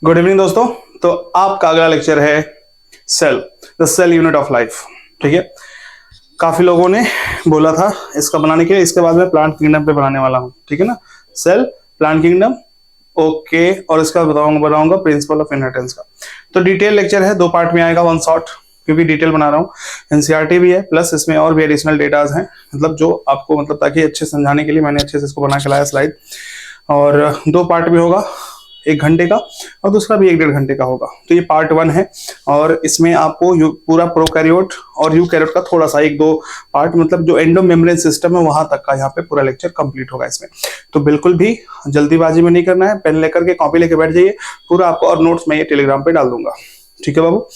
Good evening दोस्तों। तो आपका अगला लेक्चर है cell, the cell unit of life. ठीक है, काफी लोगों ने बोला था इसका बनाने के लिए, इसके बाद मैं प्लांट किंगडम पे बनाने वाला हूं। ठीक है ना, सेल, प्लांट किंगडम, ओके। और इसका बनाऊंगा प्रिंसिपल ऑफ इनहेरिटेंस का। तो डिटेल लेक्चर है, 2 पार्ट में आएगा, 1 शॉट, क्योंकि डिटेल बना रहा हूँ। एनसीईआरटी भी है, प्लस इसमें और भी एडिशनल डेटाज हैं, मतलब जो आपको मतलब ताकि अच्छे समझाने के लिए मैंने अच्छे से इसको बना के लाया स्लाइड। और 2 पार्ट भी होगा, 1 घंटे का, और दूसरा भी 1-1.5 घंटे का होगा। तो ये पार्ट 1 है, और इसमें आपको पूरा प्रोकैरियोट और यूकैरियोट का थोड़ा सा 1-2 पार्ट, मतलब जो एंडो मेम्ब्रेन सिस्टम है वहां तक का यहाँ पे पूरा लेक्चर कंप्लीट होगा इसमें। तो बिल्कुल भी जल्दीबाजी में नहीं करना है, पेन लेकर के कॉपी लेके बैठ जाइए पूरा आपको, और नोट्स मैं ये टेलीग्राम पे डाल दूंगा। ठीक है बाबू,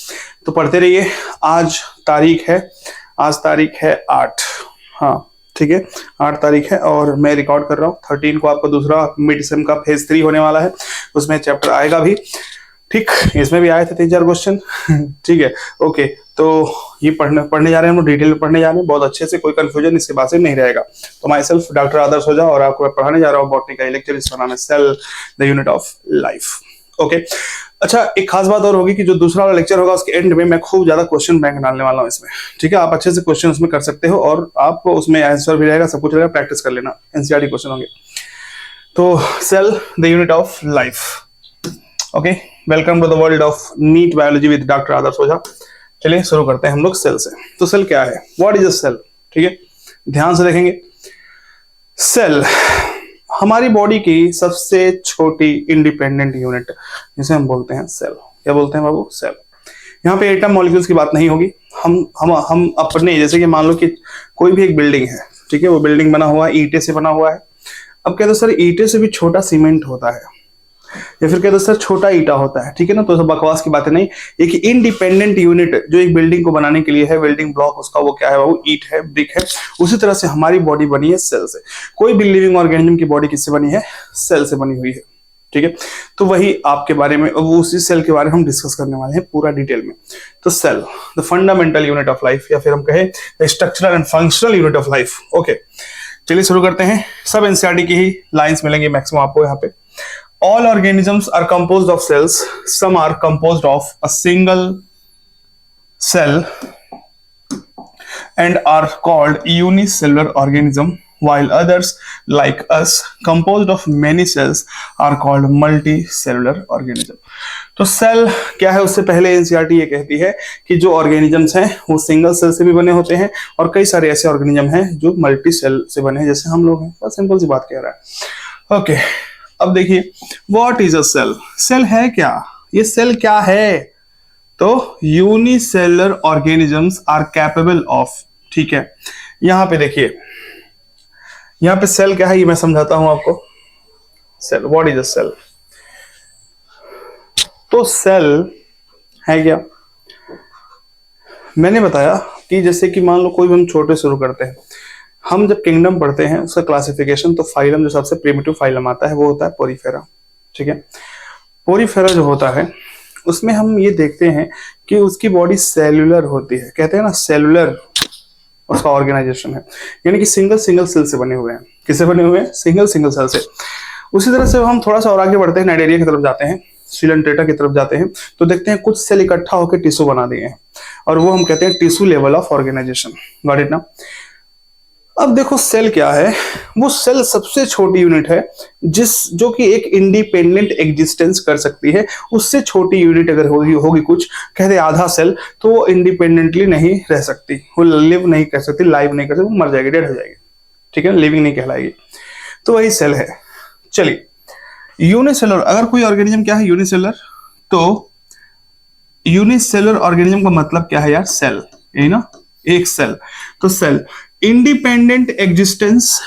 तो पढ़ते रहिए। आज तारीख है 8, हाँ ठीक है, 8 तारीख है, और मैं रिकॉर्ड कर रहा हूँ 13 को। आपका दूसरा मिड सेम का फेज 3 होने वाला है, उसमें चैप्टर आएगा भी। ठीक, इसमें भी आए थे 3-4 क्वेश्चन। ठीक है, ओके। तो ये पढ़ने जा रहे हैं, हम लोग डिटेल में पढ़ने जा रहे हैं बहुत अच्छे से, कोई कंफ्यूजन इसके बाद से नहीं रहेगा। तो माई सेल्फ डॉक्टर आदर्श ओझा, और आपको मैं पढ़ाने जा रहा हूँ बॉटनी का लेक्चर, इसका नाम है cell, the unit of life. Okay, अच्छा, एक खास बात और होगी कि जो दूसरा वाला लेक्चर होगा उसके एंड में मैं खूब ज्यादा क्वेश्चन बैंक डालने वाला हूँ इसमें। ठीक है, आप अच्छे से क्वेश्चन उसमें कर सकते हो, और आपको उसमें आंसर भी रहेगा, सब कुछ रहेगा, प्रैक्टिस कर लेना, एनसीईआरटी क्वेश्चन होंगे। तो cell, the unit of life. Okay, welcome to the world of NEET biology with doctor Adarsh Ojha. चलिए शुरू करते हैं हम लोग सेल से। तो सेल क्या है, व्हाट इज अ सेल? ठीक है, ध्यान से देखेंगे। सेल हमारी बॉडी की सबसे छोटी इंडिपेंडेंट यूनिट, जिसे हम बोलते हैं सेल। क्या बोलते हैं बाबू? सेल। यहाँ पे एटम मॉलिक्यूल्स की बात नहीं होगी। हम अपने, जैसे कि मान लो कि कोई भी एक बिल्डिंग है, ठीक है, वो बिल्डिंग बना हुआ है, ईंटे से बना हुआ है। अब कहते सर ईंटे से भी छोटा सीमेंट होता है, या फिर कहते सर छोटा ईटा होता है। ठीक है ना, तो सब बकवास की बातें नहीं। एक इंडिपेंडेंट यूनिट जो एक बिल्डिंग को बनाने के लिए है, बिल्डिंग ब्लॉक उसका वो क्या है बाबू? ईंट है, ब्रिक है। उसी तरह से हमारी बॉडी बनी है सेल से। कोई भी लिविंग ऑर्गेनिज्म की बॉडी किससे बनी है? सेल से बनी हुई है। ठीक है, तो वही आपके बारे में, उसी सेल के बारे में हम डिस्कस करने वाले हैं पूरा डिटेल में। तो cell, the fundamental unit of life, या फिर हम कहें the structural and functional unit of life. Okay, चलिए शुरू करते हैं। सब एनसीईआरटी की ही लाइंस मिलेंगी मैक्सिमम आपको यहाँ पे। All organisms are composed of cells. Some are composed of a single cell and are called unicellular organism, while others, like us, composed of many cells, are called multicellular organism. तो cell क्या है, उससे पहले NCERT ये कहती है कि जो ऑर्गेनिजम्स हैं वो सिंगल सेल से भी बने होते हैं, और कई सारे ऐसे ऑर्गेनिज्म हैं जो मल्टी सेल से बने हैं, जैसे हम लोग हैं। बस सिंपल सी बात कह रहा है। ओके, अब देखिए, what is a cell? Cell है क्या? ये सेल क्या है? तो unicellular organisms are capable of. ठीक है, यहां पे देखिए, यहां पे सेल क्या है ये मैं समझाता हूं आपको। Cell, what is a cell? तो सेल है क्या? मैंने बताया कि जैसे कि मान लो कोई भी हम छोटे शुरू करते हैं, हम जब किंगडम पढ़ते हैं उसका क्लासिफिकेशन, तो फाइलम जो सबसे प्रिमिटिव फाइलम आता है वो होता है पोरीफेरा। ठीक है, पोरीफेरा जो होता है उसमें हम ये देखते हैं कि उसकी बॉडी सेलुलर होती है। कहते हैं ना सेलुलर उसका ऑर्गेनाइजेशन है, यानी कि सिंगल सेल से बने हुए हैं। किससे बने हुए हैं? सिंगल सेल से। उसी तरह से हम थोड़ा सा और आगे बढ़ते हैं, नाइडेरिया की तरफ जाते हैं, सिलेंट्रेटा की तरफ जाते हैं, तो देखते हैं कुछ सेल इकट्ठा होकर टिश्यू बना दिए हैं, और वो हम कहते हैं tissue level of organisation. Got it ना? अब देखो सेल क्या है, वो सेल सबसे छोटी यूनिट है जो कि एक इंडिपेंडेंट एग्जिस्टेंस कर सकती है। उससे छोटी यूनिट अगर होगी कुछ, कहते आधा सेल, तो वो इंडिपेंडेंटली नहीं रह सकती, वो लिव नहीं कर सकती, लाइव नहीं कर सकती, वो मर जाएगी, डेड हो जाएगी। ठीक है, लिविंग नहीं कहलाएगी। तो वही सेल है। चलिए, यूनिसेलुलर, अगर कोई ऑर्गेनिज्म क्या है यूनिसेलुलर, तो यूनिसेलुलर ऑर्गेनिज्म का मतलब क्या है यार? सेल, यही ना, एक सेल। तो cell independent existence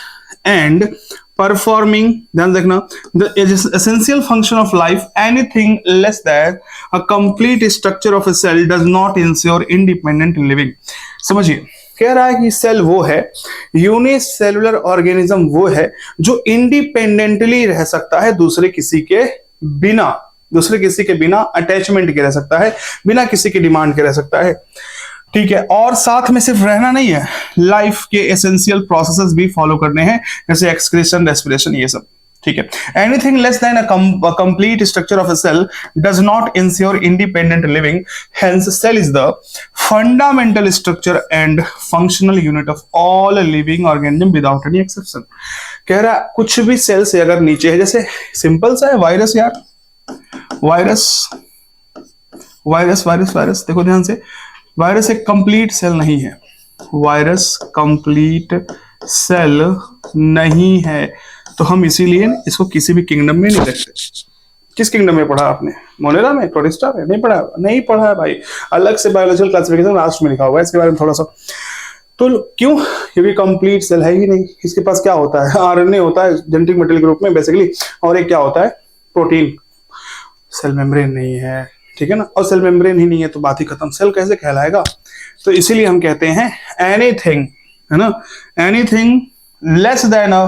and performing, ध्यान रखना, the essential function of life, anything less that a complete structure of a cell does not ensure independent living. समझिए, कह रहा है कि सेल वो है, यूनिसेलुलर ऑर्गेनिज्म वो है जो इंडिपेंडेंटली रह सकता है, दूसरे किसी के बिना अटैचमेंट के रह सकता है, बिना किसी की डिमांड के रह सकता है। ठीक है, और साथ में सिर्फ रहना नहीं है, लाइफ के एसेंशियल प्रोसेसेस भी फॉलो करने हैं, जैसे एक्सक्रीशन, रेस्पिरेशन, ये सब। ठीक है। Anything less than a complete structure of a cell does not ensure independent living, hence cell is the fundamental structure and functional unit of all living organism without any exception. कह रहा कुछ भी cell से अगर नीचे है, जैसे simple सा है वायरस यार, वायरस वायरस वायरस वायरस, देखो ध्यान से, वायरस एक कंप्लीट सेल नहीं है, वायरस कंप्लीट सेल नहीं है, तो हम इसीलिए इसको किसी भी किंगडम में नहीं रखते। किस किंगडम में पढ़ा आपने? मोनेरा में, प्रोटिस्टा में? नहीं पढ़ा, नहीं पढ़ा है भाई, अलग से बायोलॉजिकल क्लासिफिकेशन लास्ट में लिखा हुआ है इसके बारे में थोड़ा सा। तो क्यों? क्योंकि कंप्लीट सेल है ही नहीं। इसके पास क्या होता है? आरएनए होता है जेनेटिक मटेरियल ग्रुप में बेसिकली, और एक क्या होता है? प्रोटीन। सेल मेम्ब्रेन नहीं है, ठीक है ना, और सेल मेम्ब्रेन ही नहीं है तो बात ही खत्म, सेल कैसे कहलाएगा? तो इसीलिए हम कहते हैं एनीथिंग, है ना, anything less than a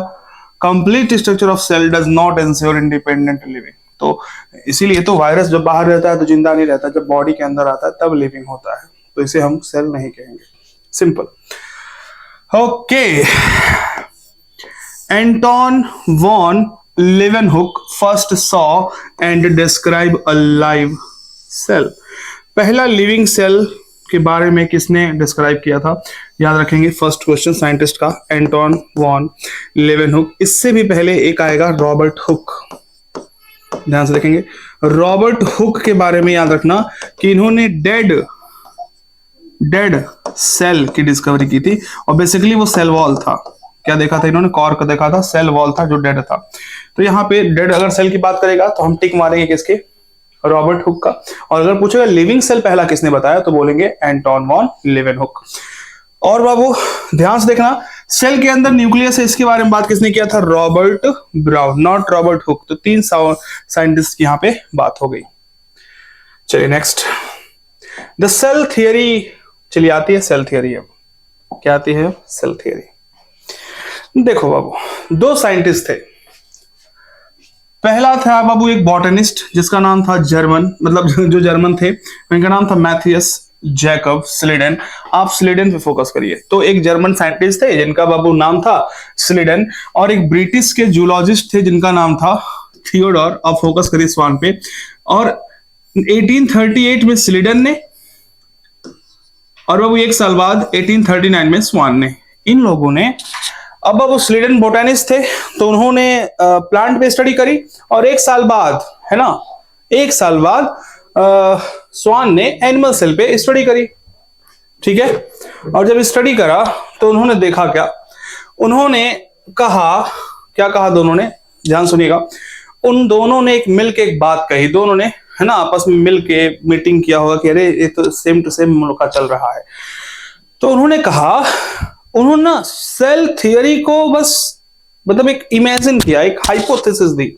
complete structure of cell does not ensure independent living. तो इसीलिए तो वायरस जब बाहर रहता है तो जिंदा नहीं रहता, जब बॉडी के अंदर आता है तब लिविंग होता है, तो इसे हम सेल नहीं कहेंगे। Simple. Okay, Anton von Leeuwenhoek first saw and describe a live cell. पहला लिविंग सेल के बारे में किसने डिस्क्राइब किया था? याद रखेंगे फर्स्ट क्वेश्चन साइंटिस्ट का, एंटोन वॉन लेवेनहुक। इससे भी पहले एक आएगा रॉबर्ट हुक, ध्यान से देखेंगे। रॉबर्ट हुक के बारे में याद रखना कि इन्होंने डेड सेल की डिस्कवरी की थी, और बेसिकली वो सेल वॉल था। क्या देखा था इन्होंने? कॉर्क देखा था, सेल वॉल था जो डेड था। तो यहाँ पे डेड अगर सेल की बात करेगा तो हम टिक मारेंगे किसके? रॉबर्ट हुक का। और अगर पूछेगा लिविंग सेल पहला किसने बताया तो बोलेंगे एंटोन वॉन लेवेनहुक। और बाबू ध्यान से देखना, सेल के अंदर न्यूक्लियस है, इसके बारे में बात किसने किया था? Robert brown, not Robert Hooke. तो 3 साइंटिस्ट की यहाँ पे बात हो गई। चलिए नेक्स्ट, द सेल थियरी। चलिए आती है सेल थियरी। अब क्या आती है? Cell theory. देखो बाबू, 2 साइंटिस्ट थे। पहला था बाबू एक बॉटनिस्ट जिसका नाम था जर्मन, मतलब जो जर्मन थे उनका नाम था मैथियस जैकब स्लीडन। आप स्लीडन पे फोकस करिए। तो एक जर्मन साइंटिस्ट थे जिनका बाबू नाम था स्लीडन, और एक ब्रिटिश के जूलॉजिस्ट थे जिनका नाम था थियोडोर। आप फोकस करिए स्वान पे। और 1838 में स्लीडन ने, और बाबू 1 साल बाद 1839 में स्वान ने, इन लोगों ने, अब वो स्लीडन बोटानिस्ट थे तो उन्होंने प्लांट पे स्टडी करी, और 1 साल बाद, है ना, 1 साल बाद स्वान ने एनिमल सेल पे स्टडी करी, ठीक है। और जब स्टडी करा तो उन्होंने देखा क्या? उन्होंने कहा, क्या कहा दोनों ने? ध्यान सुनिएगा। उन दोनों ने एक मिल के एक बात कही, दोनों ने, है ना, आपस में मिल के मीटिंग किया होगा कि अरे ये तो सेम टू सेम मुल्का चल रहा है। तो उन्होंने कहा, उन्होंने ना सेल थियरी को बस मतलब एक इमेजिन किया, एक हाइपोथेसिस दी।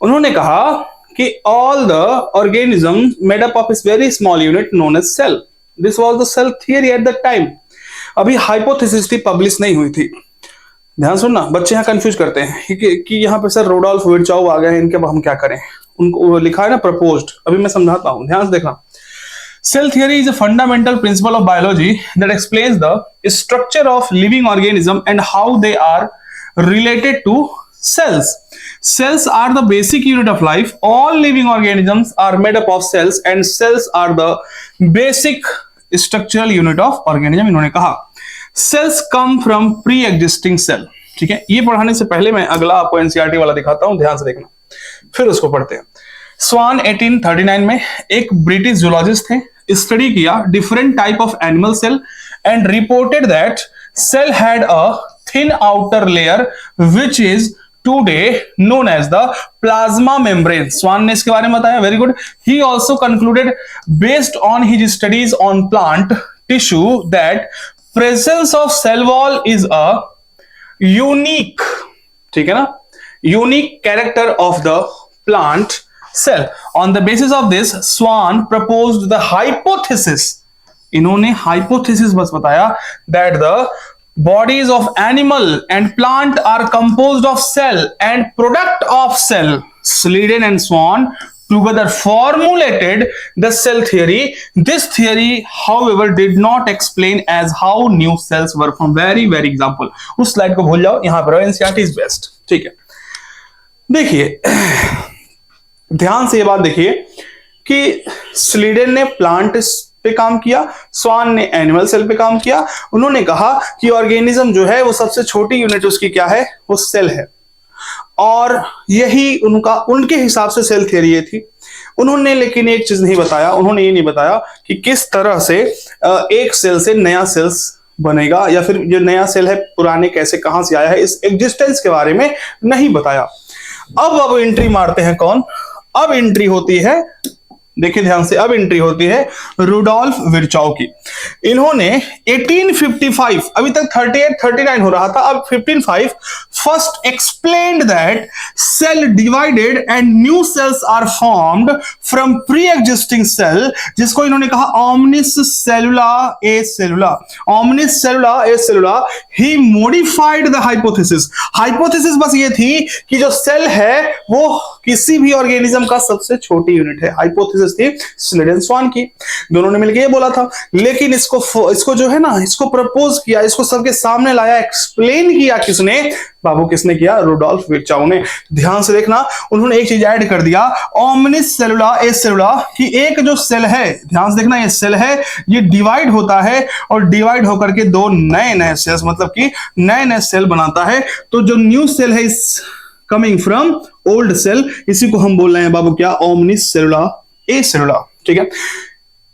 उन्होंने कहा कि all the organism made up of is very small unit known as cell. This was the cell theory at the time. अभी हाइपोथेसिस थी, पब्लिश नहीं हुई थी। ध्यान सुनना, बच्चे यहाँ कंफ्यूज करते हैं कि यहाँ पे सर रोडोल्फ विर्चाउ आ गए हैं, इनके अब हम क्या करें? उनको लिखा है ना प्रपोज्ड, अभी मैं समझाता हूं, ध्यान से देखना। Cell theory is a fundamental principle of biology that explains the structure of living organism and how they are related to cells. Cells are the basic unit of life. All living organisms are made up of cells and cells are the basic structural unit of organism. इन्होंने कहा cells come from pre-existing cell. ठीक है, ये पढ़ाने से पहले मैं अगला आपको एनसीईआरटी वाला दिखाता हूं, ध्यान से देखना, फिर उसको पढ़ते हैं। स्वान 1839 में एक ब्रिटिश जूलॉजिस्ट थे, स्टडी किया different type of animal cell and reported that cell had a thin outer layer which is today known as the plasma membrane. Schwann ने इसके बारे में बताया, very good. He also concluded based on his studies on plant tissue that presence of cell wall is a unique, ठीक है ना, unique character of the plant cell. On the basis of this, Swan proposed the hypothesis. इन्होंने hypothesis बस बताया that the bodies of animal and plant are composed of cell and product of cell. Sleeden and Swan together formulated the cell theory. This theory, however, did not explain as how new cells were formed. Very example. उस slide को भूल जाओ, यहाँ पर NCERT is best. ठीक है। देखिए ध्यान से ये बात देखिए कि स्लीडन ने प्लांट पे काम किया, स्वान ने एनिमल सेल पे काम किया। उन्होंने कहा कि ऑर्गेनिज्म जो है वो सबसे छोटी यूनिट उसकी क्या है, वो सेल है। और यही उनके हिसाब से सेल थियरी ये थी। उन्होंने लेकिन एक चीज नहीं बताया, उन्होंने ये नहीं बताया कि किस तरह से एक सेल से नया सेल्स बनेगा, या फिर जो नया सेल है पुराने कैसे कहां से आया है, इस एग्जिस्टेंस के बारे में नहीं बताया। अब एंट्री मारते हैं कौन, अब एंट्री होती है, देखिए ध्यान से, अब एंट्री होती है रुडोल्फ विर्चॉव की। इन्होंने 1855, अभी तक 38 39 हो रहा था, अब 15 first explained that cell divided and new cells are formed from pre existing cell, जिसको इन्होंने कहा omnis cellula e cellula. Omnis cellula e cellula ही मॉडिफाइड द हाइपोथेसिस। हाइपोथेसिस बस ये थी कि जो सेल है वो किसी भी ऑर्गेनिज्म का सबसे छोटी यूनिट है। हाइपोथेसिस थी स्लीडन स्वान की, दोनों ने मिलकर ये बोला था। लेकिन इसको जो है ना, इसको प्रपोज किया, इसको सबके सामने लाया, एक्सप्लेन किया किसने, बाबू किसने किया, रुडोल्फ विर्चॉव ने। ध्यान से देखना, उन्होंने एक चीज ऐड कर दिया, ओमनिस सेलुला ए सेलुला, कि एक जो सेल है, ध्यान से देखना, ये सेल है, ये डिवाइड होता है और डिवाइड होकर के दो नए नए सेल्स, मतलब कि नए नए सेल बनाता है। तो जो न्यू सेल है इस कमिंग फ्रॉम ओल्ड सेल, इसी को हम बोल रहे हैं बाबू क्या, ओमनिस सेलुला ए सेलुला। ठीक है,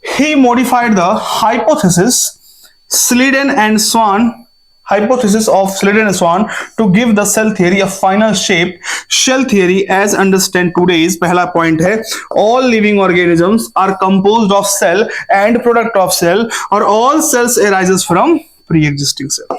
he modified the hypothesis Sliden and Swan hypothesis of Sliden and Swan to give the cell theory a final shape. Shell theory as understand today is, पहला पॉइंट है, all living organisms are composed of cell and product of cell, और all cells arises from pre-existing cell।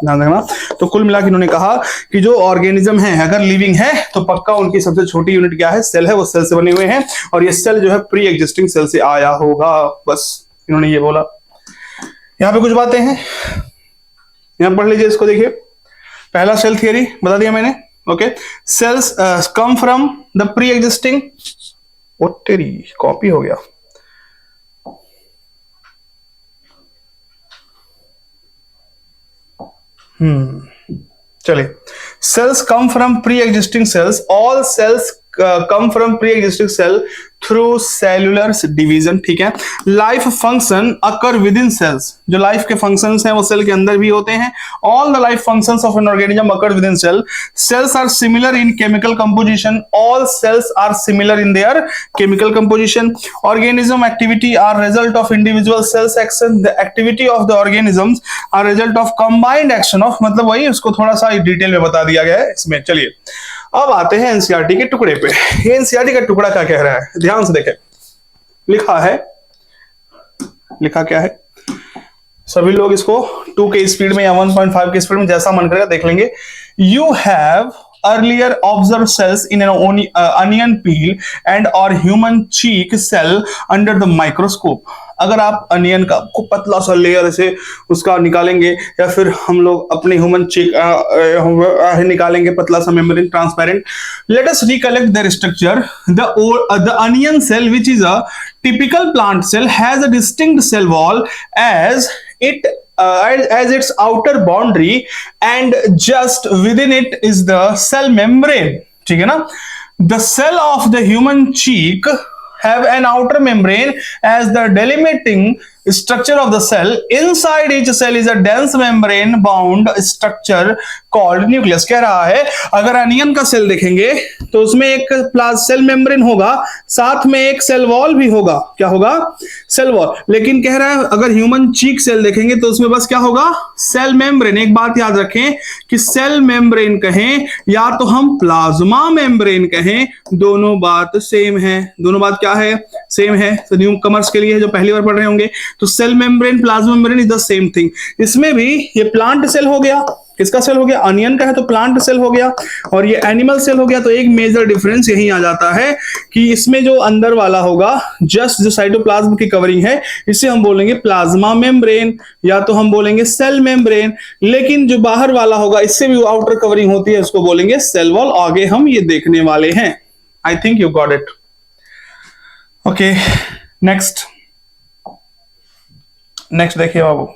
ध्यान रखना। तो कुल मिला के इन्होंने कहा कि जो ऑर्गेनिज्म है अगर लिविंग है तो पक्का उनकी सबसे छोटी यूनिट क्या है, सेल है, वो सेल से बने हुए हैं, और ये सेल जो है प्री एग्जिस्टिंग सेल से आया होगा, बस इन्होंने ये बोला। यहां पे कुछ बातें हैं, यहां पढ़ लीजिए, इसको देखिए। पहला सेल थियरी बता दिया मैंने, okay. Cells come from the pre existing, ओ तेरी कॉपी हो गया, चलिए। Cells come from pre existing cells, all cells come from pre existing cell through cellular division. ठीक है, life function occur with in cells, जो लाइफ के functions हैं वो सेल के अंदर भी होते हैं। All the life functions of an organism occur with in cell. Cells are similar in chemical composition, all cells are similar in their chemical composition. Organism activity are result of individual cells action, the activity of the organisms are result of combined action of, मतलब वही उसको थोड़ा सा detail में बता दिया गया है इसमें। चलिए अब आते हैं एनसीईआरटी के टुकड़े पे। ये एनसीईआरटी का टुकड़ा क्या कह रहा है, ध्यान से देखें। लिखा है, लिखा क्या है, सभी लोग इसको 2 के स्पीड में या 1.5 के स्पीड में जैसा मन करेगा देख लेंगे। You have earlier observed cells in an onion peel and or human cheek cell under the microscope। अगर आप अनियन का को पतला सा लेयर से उसका निकालेंगे, या फिर हम लोग अपने ह्यूमन चीक निकालेंगे पतला सा membrane transparent, let us recollect their structure. The onion cell which is a typical plant cell has a distinct cell wall as its outer boundary, and just within it is the cell membrane। ठीक है ना, the cell of the human cheek have an outer membrane as the delimiting structure of the cell. Inside each cell is a dense membrane bound structure called nucleus। कह रहा है अगर onion का cell देखेंगे तो उसमें एक सेल मेम्ब्रेन होगा, साथ में एक सेल वॉल भी होगा। क्या होगा, सेल वॉल। लेकिन कह रहा है अगर ह्यूमन चीक सेल देखेंगे तो उसमें बस क्या होगा, सेल मेम्ब्रेन। एक बात याद रखें कि सेल मेम्ब्रेन कहें या तो हम प्लाज्मा मेम्ब्रेन कहें, दोनों बात सेम है। दोनों बात क्या है, सेम है। तो न्यू कमर्स के लिए जो पहली बार पढ़ रहे होंगे, तो cell membrane plasma membrane is the same thing. इसमें भी ये प्लांट सेल हो गया, किसका सेल हो गया, अनियन का है तो प्लांट सेल हो गया, और ये एनिमल सेल हो गया। तो एक मेजर डिफरेंस यही आ जाता है कि इसमें जो अंदर वाला होगा, जस्ट जो साइटोप्लाज्म की कवरिंग है, इसे हम बोलेंगे प्लाज्मा मेम्ब्रेन या तो हम बोलेंगे सेल मेम्ब्रेन। लेकिन जो बाहर वाला होगा, इससे भी आउटर कवरिंग होती है, उसको बोलेंगे सेल वॉल। आगे हम ये देखने वाले हैं। I think you got it. Okay, next देखिए बाबू,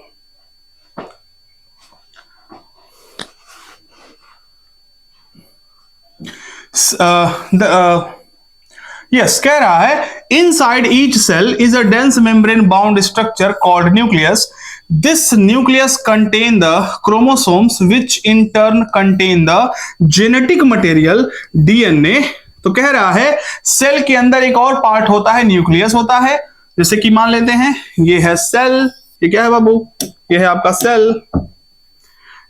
यस, कह रहा है inside each cell is a dense membrane bound structure called nucleus. This nucleus contain the chromosomes which in turn contain the genetic material DNA. तो कह रहा है cell के अंदर एक और पार्ट होता है, न्यूक्लियस होता है. जैसे कि मान लेते हैं ये है सेल, ये क्या है बाबू, ये है आपका सेल,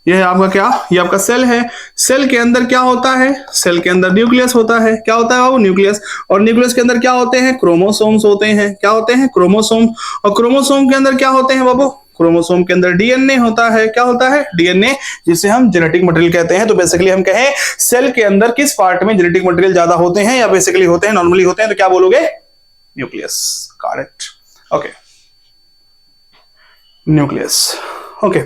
ये है आपका क्या, ये आपका सेल है. सेल के अंदर क्या होता है, सेल के अंदर न्यूक्लियस होता है. क्या होता है बाबू, न्यूक्लियस. और न्यूक्लियस के अंदर क्या होते हैं, क्रोमोसोम्स होते हैं. क्या होते हैं, क्रोमोसोम. और क्रोमोसोम के अंदर क्या होते हैं बाबू, क्रोमोसोम के अंदर डीएनए होता है. क्या होता है, डीएनए, जिसे हम जेनेटिक मटेरियल कहते हैं. तो बेसिकली हम कहें सेल के अंदर किस पार्ट में जेनेटिक मटेरियल ज्यादा होते हैं या बेसिकली होते हैं, नॉर्मली होते हैं, तो क्या बोलोगे, nucleus. Correct. Okay, nucleus. Okay.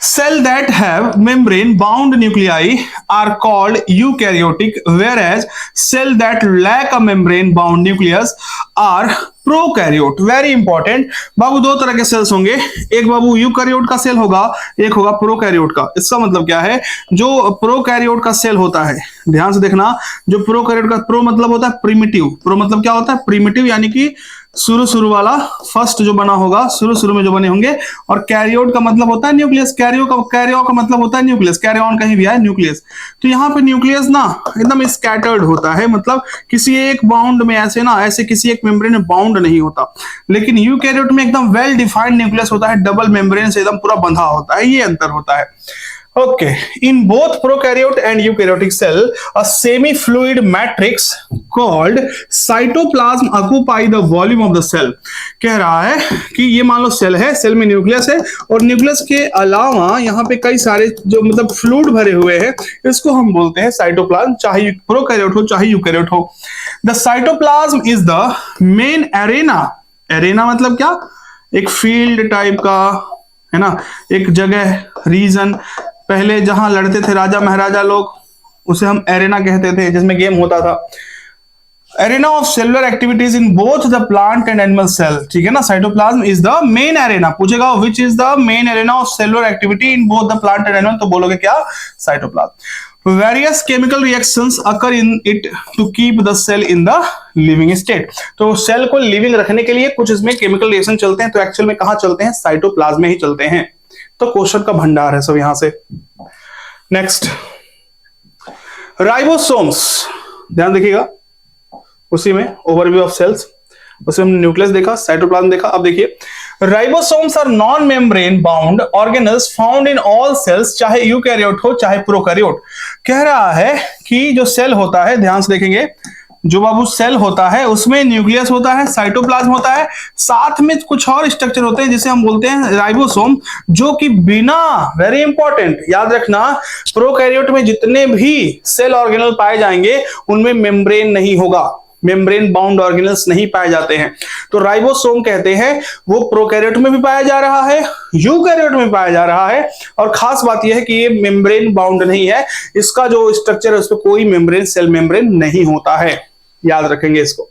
Cell that have membrane bound nuclei are called eukaryotic, whereas cell that lack a membrane bound nucleus are prokaryote. Very important. बाबू दो तरह के सेल्स होंगे, एक बाबू यूकैरियोट का सेल होगा, एक होगा प्रोकैरियोट का. इसका मतलब क्या है, जो प्रोकैरियोट का सेल होता है, ध्यान से देखना, जो प्रोकैरियोट का, प्रो मतलब होता है प्रिमिटिव. प्रो मतलब क्या होता है, प्रिमिटिव, यानी कि शुरू वाला, फर्स्ट जो बना होगा, शुरू में जो बने होंगे. और कैरियोट का मतलब होता है न्यूक्लियस. कैरियो का मतलब होता है न्यूक्लियस. कैरी ऑन कहीं भी आए, न्यूक्लियस. तो यहाँ पे न्यूक्लियस ना एकदम स्कैटर्ड होता है, मतलब किसी एक बाउंड में, ऐसे ना, ऐसे किसी एक मेम्ब्रेन में बाउंड नहीं होता. लेकिन यूकैरियोट में एकदम वेल डिफाइंड न्यूक्लियस होता है, डबल मेम्ब्रेन से एकदम पूरा बंधा होता है. ये अंतर होता है. Okay, in both prokaryote and eukaryotic cell, a semi-fluid matrix called cytoplasm occupy the volume of the cell. कह रहा है कि ये मान लो सेल है, सेल में न्यूक्लियस है, और न्यूक्लियस के अलावा यहाँ पे कई सारे जो मतलब फ्लूइड भरे हुए हैं, इसको हम बोलते हैं साइटोप्लाज्म, चाहे प्रोकैरियोट हो चाहे यूकैरियोट हो. The cytoplasm is the main arena. Arena मतलब क्या, एक फील्ड टाइप का है ना, एक जगह, रीजन. पहले जहां लड़ते थे राजा महाराजा लोग, उसे हम एरेना कहते थे, जिसमें गेम होता था. Arena of cellular activities in both the plant and animal cell. ठीक है ना. Cytoplasm is the main arena. पूछेगा which is the main arena of cellular activity in both the plant and animal, तो बोलोगे क्या, cytoplasm. Various chemical reactions occur in it to keep the cell in the living state. तो cell को living रखने के लिए कुछ इसमें केमिकल रिएक्शन चलते हैं. तो एक्चुअल में कहां चलते हैं, साइटोप्लाज्म में ही चलते हैं. तो क्वेश्चन का भंडार है सब यहां से. Next, ribosomes. ध्यान देखिएगा, उसी में ओवरव्यू ऑफ सेल्स, उसमें हमने न्यूक्लियस देखा, साइटोप्लाज्म देखा. अब देखिए, ribosomes are non membrane bound organelles found in all cells, चाहे यूकैरियोट हो चाहे प्रोकैरियोट. कह रहा है कि जो सेल होता है, ध्यान से देखेंगे, जो बाबू सेल होता है उसमें न्यूक्लियस होता है, साइटोप्लाज्म होता है, साथ में कुछ और स्ट्रक्चर होते हैं जिसे हम बोलते हैं राइबोसोम, जो कि बिना, वेरी इंपॉर्टेंट याद रखना, प्रोकैरियोट में जितने भी सेल ऑर्गेनल पाए जाएंगे उनमें मेम्ब्रेन नहीं होगा, मेम्ब्रेन बाउंड ऑर्गेनल्स नहीं पाए जाते हैं. तो राइबोसोम कहते हैं वो प्रोकैरियोट में भी पाया जा रहा है, यूकैरियोट में पाया जा रहा है. और खास बात यह है कि ये मेम्ब्रेन बाउंड नहीं है, इसका जो स्ट्रक्चर है उसमें कोई मेम्ब्रेन, सेल मेम्ब्रेन नहीं होता है. याद रखेंगे इसको.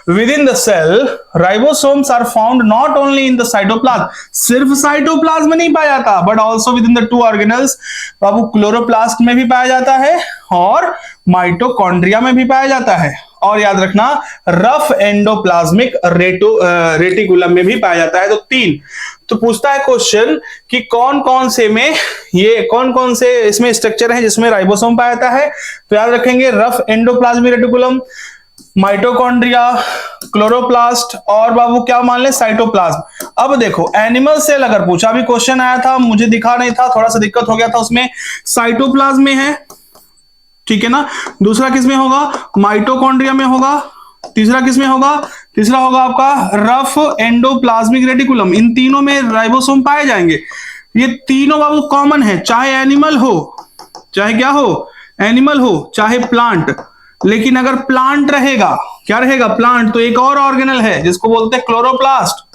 Within the cell, ribosomes are found not only in the cytoplasm, सिर्फ साइटोप्लाज्म में नहीं पाया जाता, but also within the two organelles. Babu chloroplast में भी पाया जाता है और माइटोकॉन्ड्रिया में भी पाया जाता है. और याद रखना, रफ एंडोप्लाज्मिक रेटिकुलम में भी पाया जाता है. तो तीन. तो पूछता है क्वेश्चन कि कौन कौन से में, ये कौन कौन से इसमें स्ट्रक्चर है जिसमें राइबोसोम पाया जाता है. तो याद रखेंगे, rough endoplasmic reticulum, mitochondria, chloroplast और बाबू क्या मान ले, साइटोप्लाज्म. अब देखो, एनिमल सेल अगर पूछा, भी क्वेश्चन आया था, मुझे दिखा नहीं था, थोड़ा सा दिक्कत हो गया था उसमें. साइटोप्लाज्म में है, ठीक है ना. दूसरा किसमें होगा, माइटोकॉन्ड्रिया में होगा. तीसरा किसमें होगा, तीसरा होगा आपका रफ एंडोप्लाज्मिक रेटिकुलम. इन तीनों में राइबोसोम पाए जाएंगे. ये तीनों बाबू कॉमन है, चाहे एनिमल हो, चाहे क्या हो, एनिमल हो चाहे प्लांट. लेकिन अगर प्लांट रहेगा, क्या रहेगा, प्लांट, तो एक और ऑर्गेनल है जिसको बोलते हैं क्लोरोप्लास्ट.